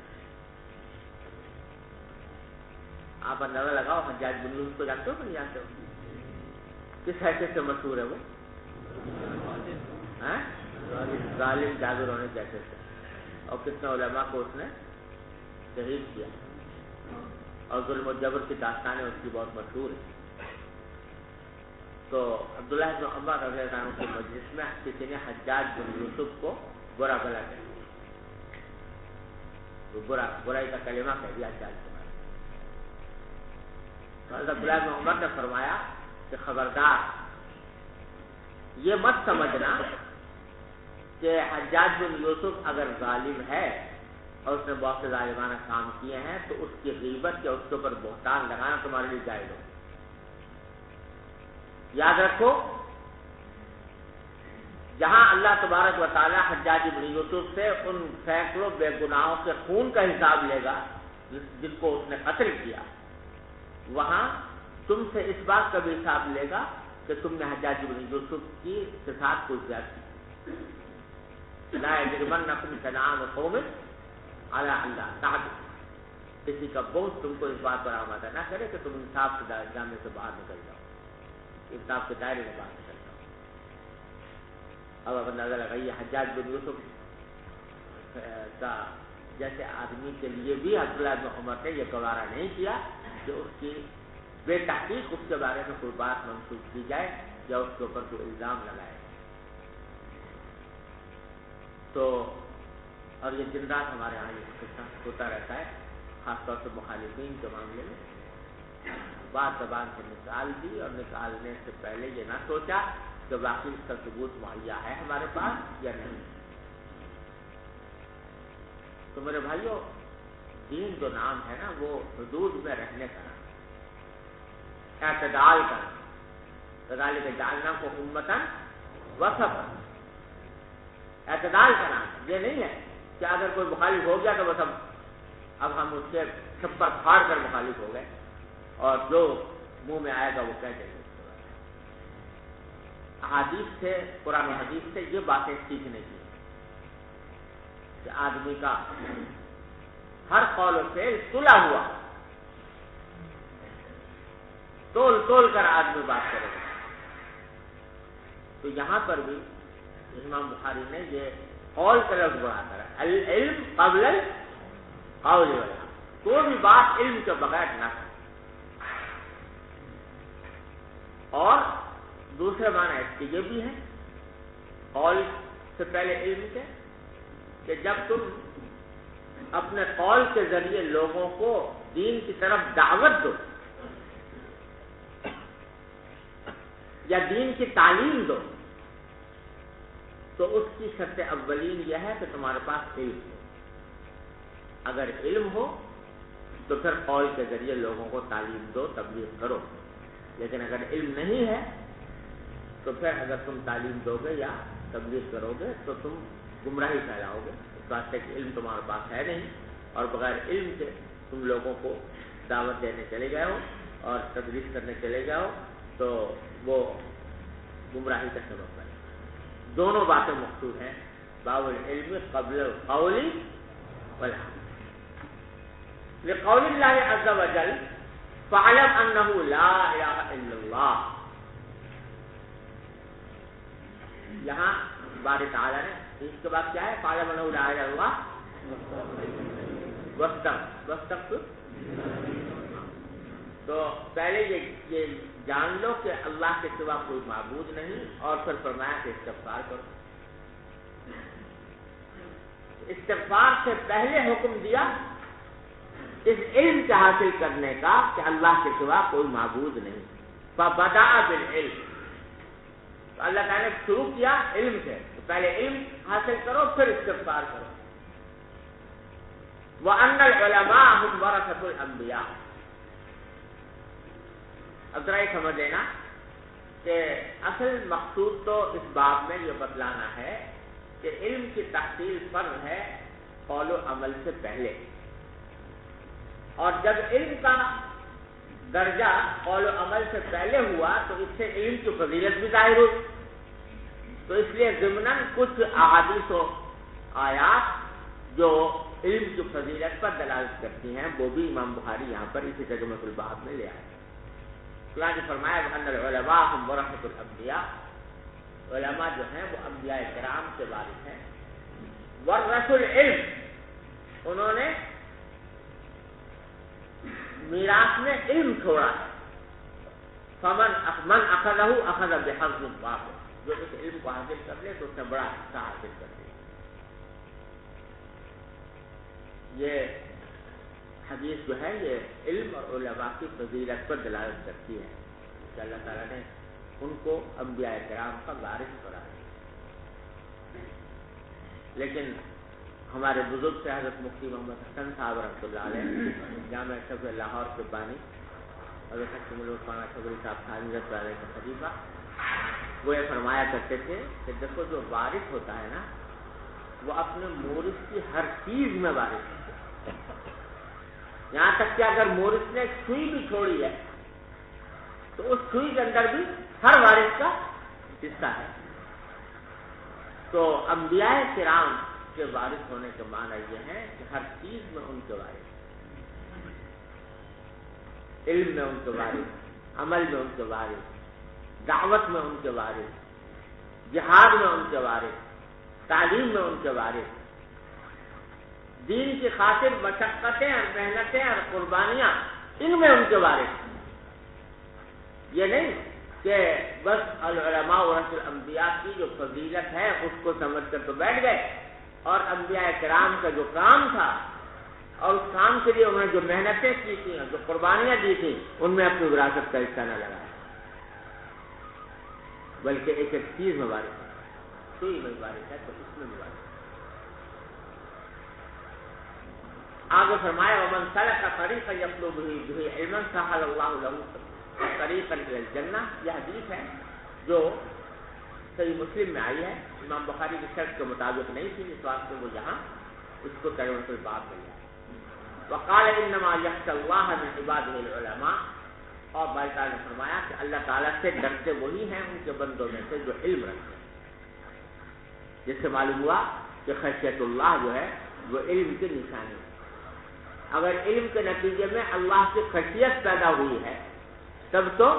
آپ اندازہ لگاؤ حجاج بن یوسف کو جانتے ہو کہ نہیں جانتے ہو؟ کس حیثیت سے مشہور ہے وہ؟ ظالم جابر ہونے کی حیثیت سے، اور کتنے علماء کو اس نے شہید کیا، اور ظلم و جبر کی داستانیں اس کی بہت مشہور ہیں. تو عبداللہ بن عمر رضی اللہ عنہ کی مجلس میں کسی نے حجاج بن یوسف کو برا بھلا کہہ دیا، تو برائی کا کلمہ کہہ دیا حجاج کے بارے میں. حضرت عبداللہ بن عمر نے فرمایا کہ خبردار، یہ مت سمجھنا کہ حجاج بن یوسف اگر ظالم ہے اور اس نے بہت سے ظالمانہ کام کیے ہیں تو اس کی غیبت یا اس کے اوپر بہتان لگانا تمہارے لیے جائز ہو. یاد رکھو، جہاں اللہ تبارک و تعالی حجاج بن یوسف سے ان سینکڑوں بے گناہوں کے خون کا حساب لے گا جن کو اس نے قتل کیا، وہاں تم سے اس بات کا بھی حساب لے گا کہ تم نے حجاج بن یوسف کی ساتھ کوئی زیادتی. لا یجرمنکم شنآن قوم علی الا تعدلوا، کسی کا بغض تم کو اس بات پر آمادہ نہ کرے کہ تم انصاف کے دائرے سے باہر نکل جاؤ، انصاف کے دائرے سے باہر نکل جاؤ. اب اندازہ لگائیے حجاج بن یوسف کا جیسے آدمی کے لیے بھی عبداللہ بن عمر نے یہ گوارا نہیں کیا کہ اس کی بے تحقیق اس کے بارے میں کوئی بات منسوخ کی جائے یا اس کے اوپر کوئی الزام لگائے. تو اور یہ دن رات ہمارے یہاں یہ قصہ ہوتا رہتا ہے، خاص طور سے مخالفین کے معاملے میں. بات زبان سے نکال دی اور نکالنے سے پہلے یہ نہ سوچا کہ واقعی اس کا ثبوت مہیا ہے ہمارے پاس یا نہیں. تو میرے بھائیوں، دین جو نام ہے نا وہ حدود میں رہنے کا نام، اعتدال کا نام. کذالک جعلناکم امۃ وسطا، اعتدال کا نام یہ نہیں ہے کہ اگر کوئی مخالف ہو گیا تو بس اب ہم اس کے چھپر پھاڑ کر مخالف ہو گئے اور جو منہ میں آئے گا وہ کہہ دیں گے۔ احادیث سے، قرآن و حدیث سے یہ باتیں سیکھنے کی کہ آدمی کا ہر قول و فعل تلا ہوا، تول تول کر آدمی بات کرے گا۔ تو یہاں پر بھی امام بخاری نے یہ قول کا لفظ بڑھا کر العلم قبل القول والعمل، کوئی بھی بات علم کے بغیر نہ کرے۔ اور دوسرے معنی اس کے یہ بھی ہے قول سے پہلے علم کے، کہ جب تم اپنے قول کے ذریعے لوگوں کو دین کی طرف دعوت دو یا دین کی تعلیم دو تو اس کی شرط اولین یہ ہے کہ تمہارے پاس علم ہو۔ اگر علم ہو تو پھر قول کے ذریعے لوگوں کو تعلیم دو، تبلیغ کرو۔ لیکن اگر علم نہیں ہے تو پھر اگر تم تعلیم دو گے یا تبلیغ کرو گے تو تم گمراہی پھیلاؤ گے، اس بات سے کہ علم تمہارے پاس ہے نہیں اور بغیر علم کے تم لوگوں کو دعوت دینے چلے گئے ہو اور تدریس کرنے چلے گئے ہو تو وہ گمراہی کا سبب ہے۔ دونوں باتیں مقصود ہیں، باب العلم قبل القول والعمل۔ لقول اللہ عز وجل فاعلم انہ لا الہ الا اللہ، یہاں باری تعالیٰ نے اس کے بعد کیا ہے؟ فاعلم انہ لا الہ الا اللہ واستغفر۔ تو پہلے یہ جان لو کہ اللہ کے سوا کوئی معبود نہیں، اور پھر فرمایا کہ استغفار کرو۔ استغفار سے پہلے حکم دیا اس علم کے حاصل کرنے کا کہ اللہ کے سوا کوئی معبود نہیں۔ فبدأ بالعلم، تو اللہ تعالیٰ نے شروع کیا علم سے، تو پہلے علم حاصل کرو پھر استغفار کرو۔ وَأَنَّ الْعُلَمَاءَ هُمْ وَرَثَةُ الْأَنْبِيَاءِ، اب ذرا یہ سمجھ لینا کہ اصل مقصود تو اس باب میں یہ بتلانا ہے کہ علم کی تحصیل فرض ہے قول و عمل سے پہلے، اور جب علم کا درجہ قول و عمل سے پہلے ہوا تو اس سے علم کی فضیلت بھی ظاہر ہوئی۔ تو اس لیے ضمناً کچھ احادیث و آیات جو علم کی فضیلت پر دلالت کرتی ہیں وہ بھی امام بخاری یہاں پر اسی ترجمہ الباب میں لے آئے۔ چنانچہ فرمایا ان العلماء هم ورثۃ الانبیاء، علماء جو ہیں وہ انبیاء کرام کے وارث ہیں۔ ورثوا العلم، انہوں نے میراث میں علم چھوڑا ہے۔ من اخذہ اخذ بحظ وافر، جو اس علم کو حاصل کر لے تو اس نے بڑا حصہ حاصل کر لیا۔ یہ حدیث جو ہے یہ علم اور علماء کی فضیلت پر دلالت کرتی ہے کہ اللہ تعالیٰ نے ان کو انبیاء کرام کا وارث قرار۔ لیکن ہمارے بزرگ سے حضرت مفتی محمد حسن صاحب رحمۃ اللہ علیہ، جامع اشرف لاہور کے بانی، حضرت حکیم العرفان شبری صاحب خانی رحمۃ اللہ علیہ کا خلیفہ، وہ یہ فرمایا کرتے تھے کہ دیکھو جو وارث ہوتا ہے نا وہ اپنے مورث کی ہر چیز میں وارث ہوتا ہے، یہاں تک کہ اگر مورث نے سوئی بھی چھوڑی ہے تو اس سوئی کے اندر بھی ہر وارث کا حصہ ہے۔ تو انبیاء کرام کے وارث ہونے کے معنی یہ ہے کہ ہر چیز میں ان کے وارث، علم میں ان کے وارث، عمل میں ان کے وارث، دعوت میں ان کے وارث، جہاد میں ان کے وارث، تعلیم میں ان کے وارث، دین کی خاطر مشقتیں اور محنتیں اور قربانیاں ان میں ان کے وارث۔ یہ نہیں کہ بس العلماء ورثۃ الانبیاء کی جو فضیلت ہے اس کو سمجھ کر تو بیٹھ گئے، اور انبیاء کرام کا جو کام تھا اور اس کام کے لیے انہوں نے جو محنتیں کی تھیں، جو قربانیاں دی تھیں، ان میں اپنی وراثت کا حصہ نہ لگایا، بلکہ ایک ایک چیز میں وارث ہے۔ سوئی میں وارث ہے تو اس میں بھی وارث ہے۔ آگے فرمایا ومن سلک طریقا یطلب به علما سہل اللہ له، طریقا الی الجنہ، یہ حدیث ہے جو صحیح مسلم میں آئی ہے، امام بخاری کی شرط کے مطابق نہیں تھی، اس واسطے وہ یہاں اس کو ترجمہ سے بات مل جائے۔ وقال انما یخشی اللہ من عبادہ العلماء، اور بھائی تعالیٰ نے فرمایا کہ اللہ تعالیٰ سے ڈرتے وہی ہیں ان کے بندوں میں سے جو علم رکھتے ہیں، جس سے معلوم ہوا کہ خشیت اللہ جو ہے وہ علم کی نشانی ہے۔ اگر علم کے نتیجے میں اللہ کی خشیت پیدا ہوئی ہے تب تو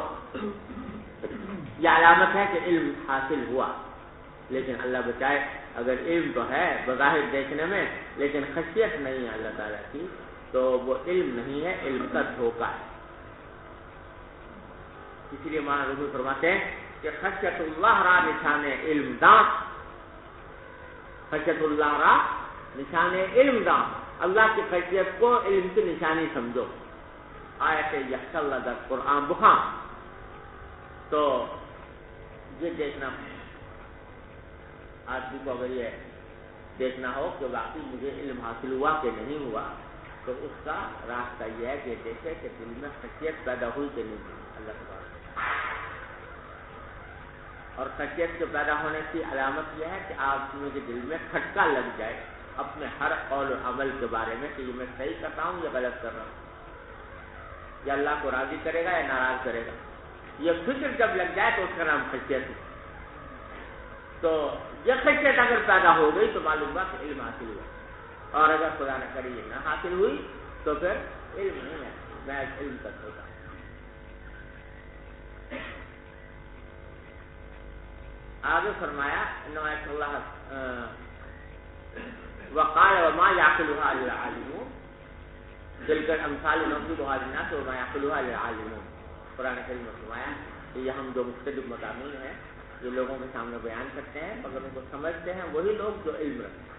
یہ علامت ہے کہ علم حاصل ہوا، لیکن اللہ بچائے اگر علم تو ہے بظاہر دیکھنے میں لیکن خشیت نہیں ہے اللہ تعالیٰ کی، تو وہ علم نہیں ہے، علم کا دھوکہ ہے۔ اسی لیے مولانا رومی فرماتے ہیں کہ خشیت اللہ را نشان علم داں، خشیت اللہ را نشان علم داں، اللہ کی خشیت کو علم کی نشانی سمجھو۔ آیت یخشی اللہ در قرآن بخاں، تو یہ دیکھنا آدمی کو اگر یہ دیکھنا ہو کہ واقعی مجھے علم حاصل ہوا کہ نہیں ہوا، تو اس کا راستہ یہ ہے کہ دیکھے کہ دل میں خشیت پیدا ہوئی کہ نہیں ہوئی اللہ تعالیٰ۔ اور خشیت کے پیدا ہونے کی علامت یہ ہے کہ آدمی کے دل میں کھٹکا لگ جائے اپنے ہر قول و عمل کے بارے میں کہ یہ میں صحیح کرتا ہوں یا غلط کر رہا ہوں، یا اللہ کو راضی کرے گا یا ناراض کرے گا۔ یہ فکر جب لگ جائے تو اس کا نام خشیت ہے۔ تو یہ خشیت اگر پیدا ہو گئی تو معلوم ہوا کہ علم حاصل ہوا، اور اگر خدا نہ کرے یہ نہ حاصل ہوئی تو پھر علم نہیں ہے، محض علم تک ہوگا۔ آگے فرمایا وقال وما يعقلها الا العالمون تلك الامثال نضربها للناس وما يعقلها الا العالمون۔ قرآن کریم میں فرمایا کہ یہ ہم جو مختلف مضامین ہیں جو لوگوں کے سامنے بیان کرتے ہیں مگر ان کو سمجھتے ہیں وہی لوگ جو علم رکھتے ہیں۔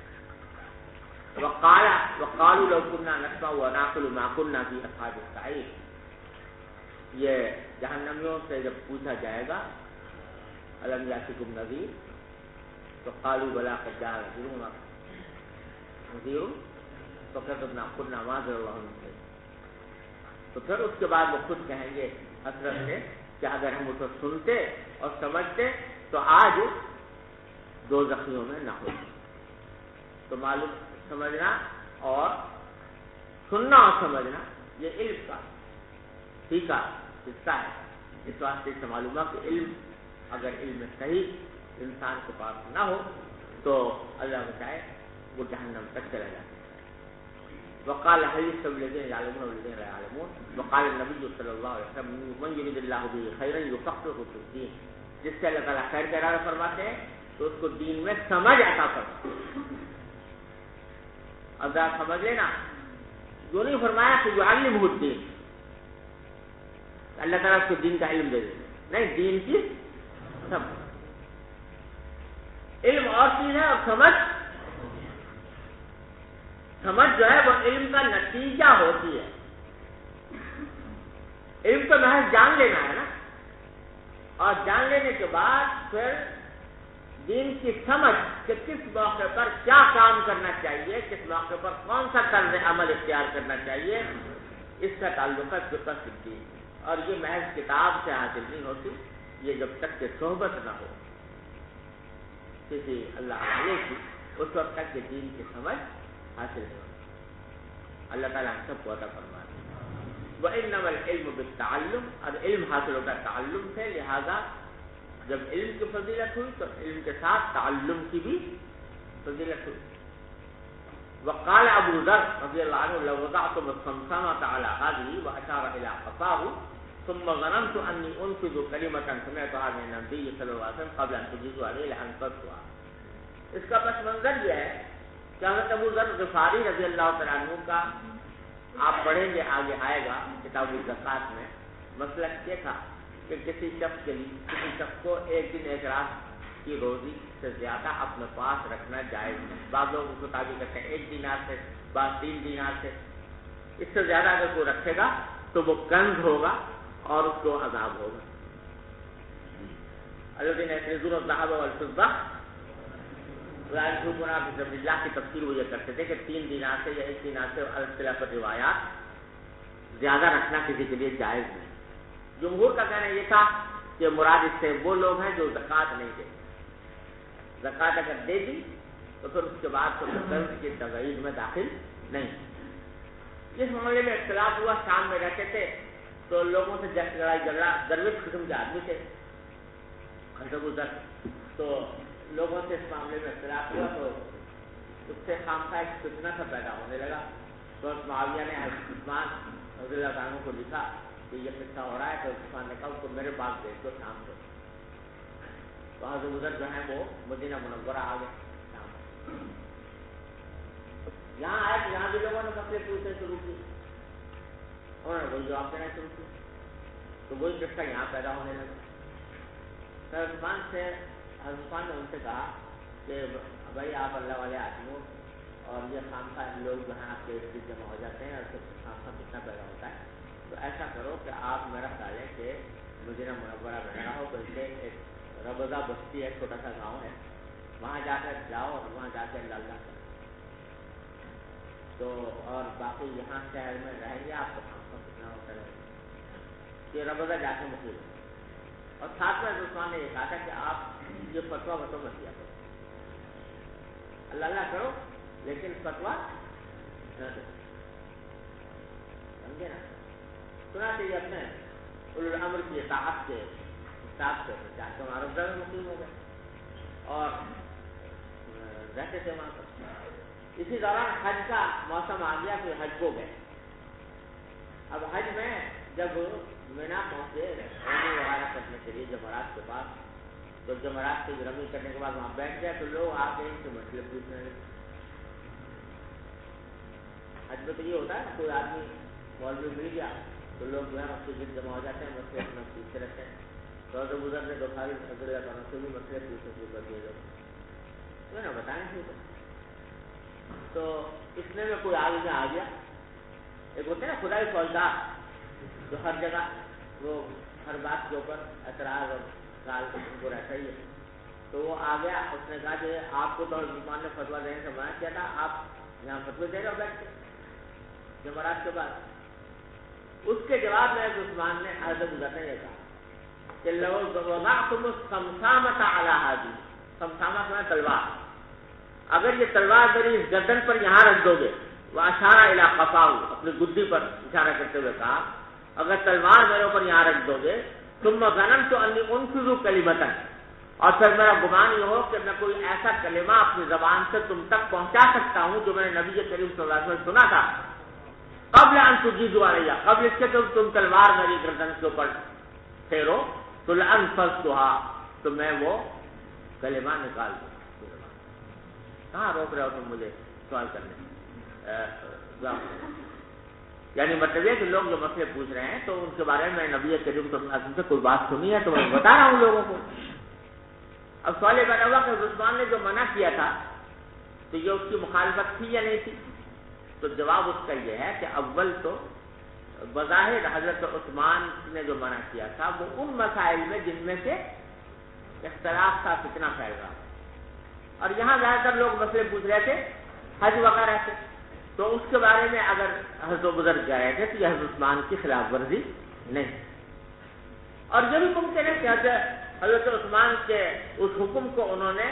وقالوا لو كنا نسمع ونعقل ما كنا في اصحاب السعير، یہ جہنمیوں سے جب پوچھا جائے گا الم یاتکم نذیر، تو قالوا بلا قد جاءنا نذیر فكذبنا قلنا ما انزل الله من شيء، تو پھر اس کے بعد وہ خود کہیں گے حسرت سے کہ اگر ہم اسے سنتے اور سمجھتے تو آج دو زخمیوں میں نہ ہوتے۔ تو معلوم سمجھنا اور سننا اور سمجھنا یہ علم کا ٹھیک حصہ ہے۔ اس واسطے سے معلوم ہے کہ علم اگر علم صحیح انسان کے پاس نہ ہو تو اللہ بچائے وہ جہنم تک چلا جاتا ہے۔ وقال هل يستوي الذين يعلمون والذين لا يعلمون، وقال النبي صلی اللہ علیہ وسلم من يريد الله به خيرا يفقهه في الدين، جس سے اللہ تعالیٰ خیر کا ارادہ فرماتے ہیں تو اس کو دین میں سمجھ عطا کرتے ہیں۔ اب ذرا سمجھ لینا، جو نہیں فرمایا کہ يعلمه الدين، اللہ تعالیٰ اس کو دین کا علم دے دے، نہیں دین کی سمجھ۔ علم اور چیز ہے اور سمجھ جو ہے وہ علم کا نتیجہ ہوتی ہے۔ علم تو محض جان لینا ہے نا، اور جان لینے کے بعد پھر دین کی سمجھ کہ کس موقع پر کیا کام کرنا چاہیے، کس موقع پر کون سا طرز عمل اختیار کرنا چاہیے، اس کا تعلق ہے فقہ الدین۔ اور یہ محض کتاب سے حاصل نہیں ہوتی، یہ جب تک کہ صحبت نہ ہو کسی اللہ والے کی، اس وقت تک کہ دین کی سمجھ حاصل ہو۔ اللہ تعالیٰ ہم سب کو عطا فرمائے۔ وَإِنَّمَا الْعِلْمُ بِالتَّعَلُّمِ، اور علم حاصل ہوتا ہے تعلم سے، لہذا جب علم کی فضیلت ہوئی تو علم کے ساتھ تعلم کی بھی فضیلت ہوئی۔ وقال ابو ذر رضی اللہ عنہ لو وضعتم الصمصامة على هذه وأشار إلى قفاه ثم ظننت أني أنفذ كلمة سمعتها من النبي صلی اللہ علیہ وسلم قبل أن تجيزوا عليه لأنفذتها۔ اس کا پس منظر یہ ہے کہ حضرت ابو ذر غفاری رضی اللہ تعالیٰ عنہ کا آپ پڑھیں گے آگے آئے گا کتاب الزکات میں، مسلک یہ تھا کہ کسی شخص کو ایک دن ایک رات کی روزی سے زیادہ اپنے پاس رکھنا جائز نہیں۔ بعض لوگ اس کو تعبیر کرتے ہیں 1 دینار سے، بعض 3 دینار سے، اس سے زیادہ اگر کوئی رکھے گا تو وہ کنز ہوگا اور اس کو عذاب ہوگا۔ الذین یکنزون الذهب والفضة ولا ينفقونها في سبیل اللہ کی تفسیر وہ یہ کرتے تھے کہ 3 دینار سے یا 1 دینار سے اختلاف روایات زیادہ رکھنا کسی کے لیے جائز نہیں، جمہور کا کہنا یہ تھا کہ مراد اس سے وہ لوگ ہیں جو زکوٰۃ نہیں دیتے. زکوٰۃ اگر دے دی تو پھر اس کے بعد قرض کی تغیر میں داخل نہیں. اس معاملے میں اختلاف ہوا. شام میں رہتے تھے تو لوگوں سے لڑائی جھگڑا، درویش قسم کے آدمی تھے گزر، تو لوگوں سے اس معاملے میں اختلاف ہوا تو اس سے خامخواہ ایک فتنہ سا پیدا ہونے لگا. تو معاویہ نے حضرت عثمان رضی اللہ عنہ کو لکھا کہ یہ قصہ ہو رہا ہے. تو عثمان نے کہا اس کو میرے پاس بھیج دو شام کو. تو حضرت گزر جو ہیں وہ مدینہ منورہ آ گئے. یہاں آئے تو یہاں بھی لوگوں نے مسئلے پوچھنے شروع کی، انہوں نے وہی جواب دینا شروع کی. تو وہی قصہ یہاں پیدا ہونے لگا. حضرت عثمان نے ان سے کہا کہ بھائی آپ اللہ والے آدمی ہو اور یہ خامخواہ لوگ جو ہیں آپ کے ارد جمع ہو جاتے ہیں اور خامخواہ کتنا پیدا ہوتا ہے. تو ایسا کرو کہ آپ میرا خیال ہے کہ مدینہ منورہ میں رہو، بلکہ ایک ربضہ بستی ہے، چھوٹا سا گاؤں ہے، وہاں جا کر جاؤ اور وہاں جا کے اللہ کرو. تو اور باقی یہاں شہر میں رہیں گے آپ کو خامخواہ کتنا ہوتا رہے گا. یہ ربضہ جا کے مفید ہے. اور ساتھ میں عثمان نے یہ کہا تھا کہ آپ یہ فتویٰ مت کیا کرو، اللہ کرو لیکن فتویٰ نہ دو. سمجھے نا؟ سنا چاہیے اپنے اولو الامر کی اطاعت کے حساب سے جا کے وہاں ربضہ میں مقیم ہو گئے اور رہتے تھے وہاں پر. اسی دوران حج کا موسم آ گیا کہ حج کو گئے. اب حج میں جب مینا پہنچے رمی وغیرہ کرنے کے لیے جمرات کے پاس، تو جمرات کی رمی کرنے کے بعد وہاں بیٹھ گئے تو لوگ آ کے ان سے مسئلے پوچھنے لگے. حج میں تو یہ ہوتا ہے کوئی آدمی مولوی مل گیا تو لوگ جو ہے اس کے گرد جمع ہو جاتے ہیں، مسئلے اپنا پوچھتے رہتے ہیں. تو گزر نے بخاری رضی اللہ عنہ سے بھی مسئلے پوچھنے شروع کر دیے لوگ، تو نا بتائیں شروع کر. تو اتنے میں کوئی آگے میں آ گیا. ایک ہوتے ہیں نا خدائی فوجدار جو ہر جگہ وہ ہر بات کے اوپر اعتراض اور گال ان کو رہتا ہی ہے. تو وہ آ گیا، اس نے کہا کہ آپ کو تو عثمان نے فتویٰ دینے سے منع کیا تھا، آپ یہاں فتوی دے رہے ہو بیٹھ کے جمعرات کے بعد. اس کے جواب میں عثمان نے حضرت گزر نے یہ کہا کہ لو وضعتم الصمصامۃ علی ہذه، صمصامہ کا تلوار، اگر یہ تلوار میری اس گردن پر یہاں رکھ دو گے، وہ اشارہ الی قفاہ، اپنی گدی پر اشارہ کرتے ہوئے کہا اگر تلوار میرے اوپر یہاں رکھ دو گے، ثم ظننت انی انفذ کلمۃ، اور پھر میرا گمان یہ ہو کہ میں کوئی ایسا کلمہ اپنی زبان سے تم تک پہنچا سکتا ہوں جو میں نے نبی کریم صلی اللہ علیہ وسلم سنا تھا، قبل ان تجیزوا علیہ، قبل اس کے تم تلوار میری گردن کے اوپر پھیرو، تو لانفذتها، تو میں وہ کلمہ نکال دوں. کہاں روک رہے ہو تم مجھے سوال کرنے؟ یعنی مطلب یہ کہ لوگ جو مسئلے پوچھ رہے ہیں تو ان کے بارے میں نبی کریم صلی اللہ علیہ وسلم سے کوئی بات سنی ہے تو میں بتا رہا ہوں لوگوں کو. اب سوال یہ پیدا ہوا کہ عثمان نے جو منع کیا تھا تو یہ اس کی مخالفت تھی یا نہیں تھی؟ تو جواب اس کا یہ ہے کہ اول تو بظاہر حضرت عثمان نے جو منع کیا تھا وہ ان مسائل میں جن میں سے اختلاف تھا، فتنہ پھیل رہا، اور یہاں زیادہ تر لوگ مسئلے پوچھ رہے تھے حج وغیرہ سے، تو اس کے بارے میں اگر حضرت گزر گئے تھے تو یہ حضرت عثمان کی خلاف ورزی نہیں. اور یہ بھی ممکن ہے کہ حضرت عثمان کے اس حکم کو انہوں نے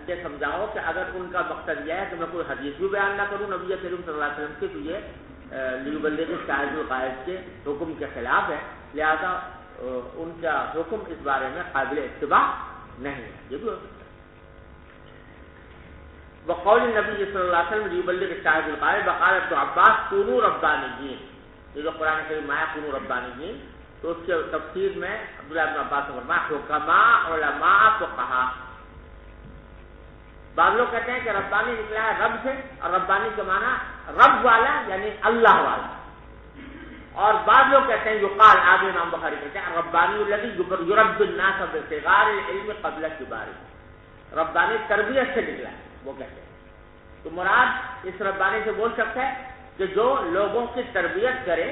یہ سمجھاؤ کہ اگر ان کا مقصد یہ ہے کہ میں کوئی حدیث بھی بیان نہ کروں نبی کریم صلی اللہ علیہ وسلم کی، تو یہ لیبلغ شاہد القائد کے حکم کے خلاف ہے، لہذا ان کا حکم اس بارے میں قابل اتباع نہیں ہے. یہ بھی ہو سکتا ہے. وقول النبی صلی اللہ علیہ وسلم لیبلغ شاہد القائد وقال ابن عباس کونوا ربانیین، یہ جو قرآن کریم آیا کونوا ربانیین، تو اس کے تفسیر میں عبداللہ ابن عباس نے فرمایا حکماء علماء فقہاء. بعض لوگ کہتے ہیں کہ ربانی نکلا ہے رب سے، اور ربانی کا معنی رب والا یعنی اللہ والا، اور بعض لوگ کہتے ہیں یقال، آگے امام بخاری کہتے ہیں ربانی الذی یربی الناس بصغار العلم قبل کبارہ، ربانی تربیت سے نکلا ہے وہ کہتے ہیں. تو مراد اس ربانی سے بول سکتا ہے کہ جو لوگوں کی تربیت کرے،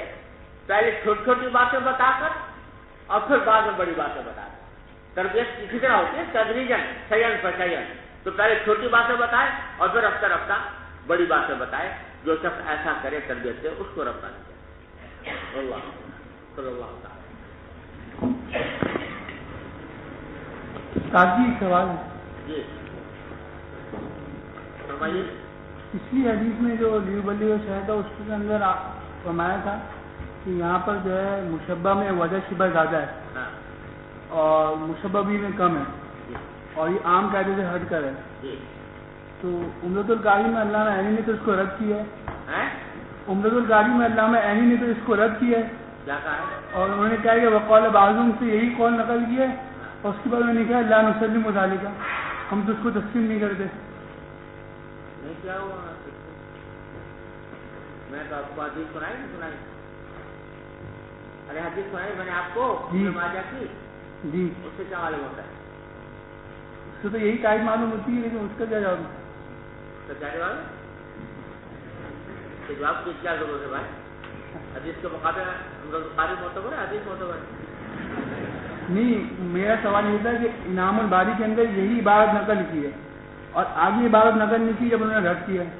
پہلے چھوٹی چھوٹی باتیں بتا کر اور پھر بعد میں بڑی باتیں بتا کر. تربیت اسی طرح ہوتی ہے تدریجاً، شیئن فشیئن، تو پہلے چھوٹی باتیں بتائے اور پھر رفتہ رفتہ بڑی باتیں بتائے. جو شخص ایسا کرے تربیت سے اس کو ربانی کہتے ہیں. اللہ صلی اللہ تعالیٰ. تاجی سوال ہے. جی فرمائیے. پچھلی حدیث میں جو لیوبلی و شہد اس کے اندر فرمایا تھا کہ یہاں پر جو ہے مشبہ میں وجہ شبہ زیادہ ہے ہاں اور مشبہ بھی میں کم ہے جی اور یہ عام قاعدے سے ہٹ کر ہے. جی. تو عمرۃ القاری میں علامہ عینی نے تو اس کو رد کیا ہے. ہیں عمرۃ القاری میں علامہ عینی نے تو اس کو رد کیا ہے کیا کہا ہے؟ اور انہوں نے کہا کہ وقال بعضهم سے یہی قول نقل کیا ہے اور اس کے بعد انہوں نے کہا لا نسلم ذالک، ہم تو اس کو تسلیم نہیں کرتے. نہیں کیا ہوا؟ میں تو آپ کو حدیث سنائی نہیں سنائی. ارے حدیث سنائی میں نے آپ کو جی. ماجہ کی. جی اس سے کیا معلوم ہوتا ہے؟ اس سے تو یہی قائد معلوم ہوتی ہے لیکن اس کا کیا جواب ہے؟ تو کیا جواب ہے؟ جواب کی کیا ضرورت ہے بھائی؟ حدیث کے مقابلے میں قاری معتبر ہے، حدیث معتبر ہے. نہیں، میرا سوال یہ تھا کہ انعام الباری کے اندر یہی عبارت نقل کی ہے اور آگے عبارت نقل نہیں کی جب انہوں نے رد کیا ہے.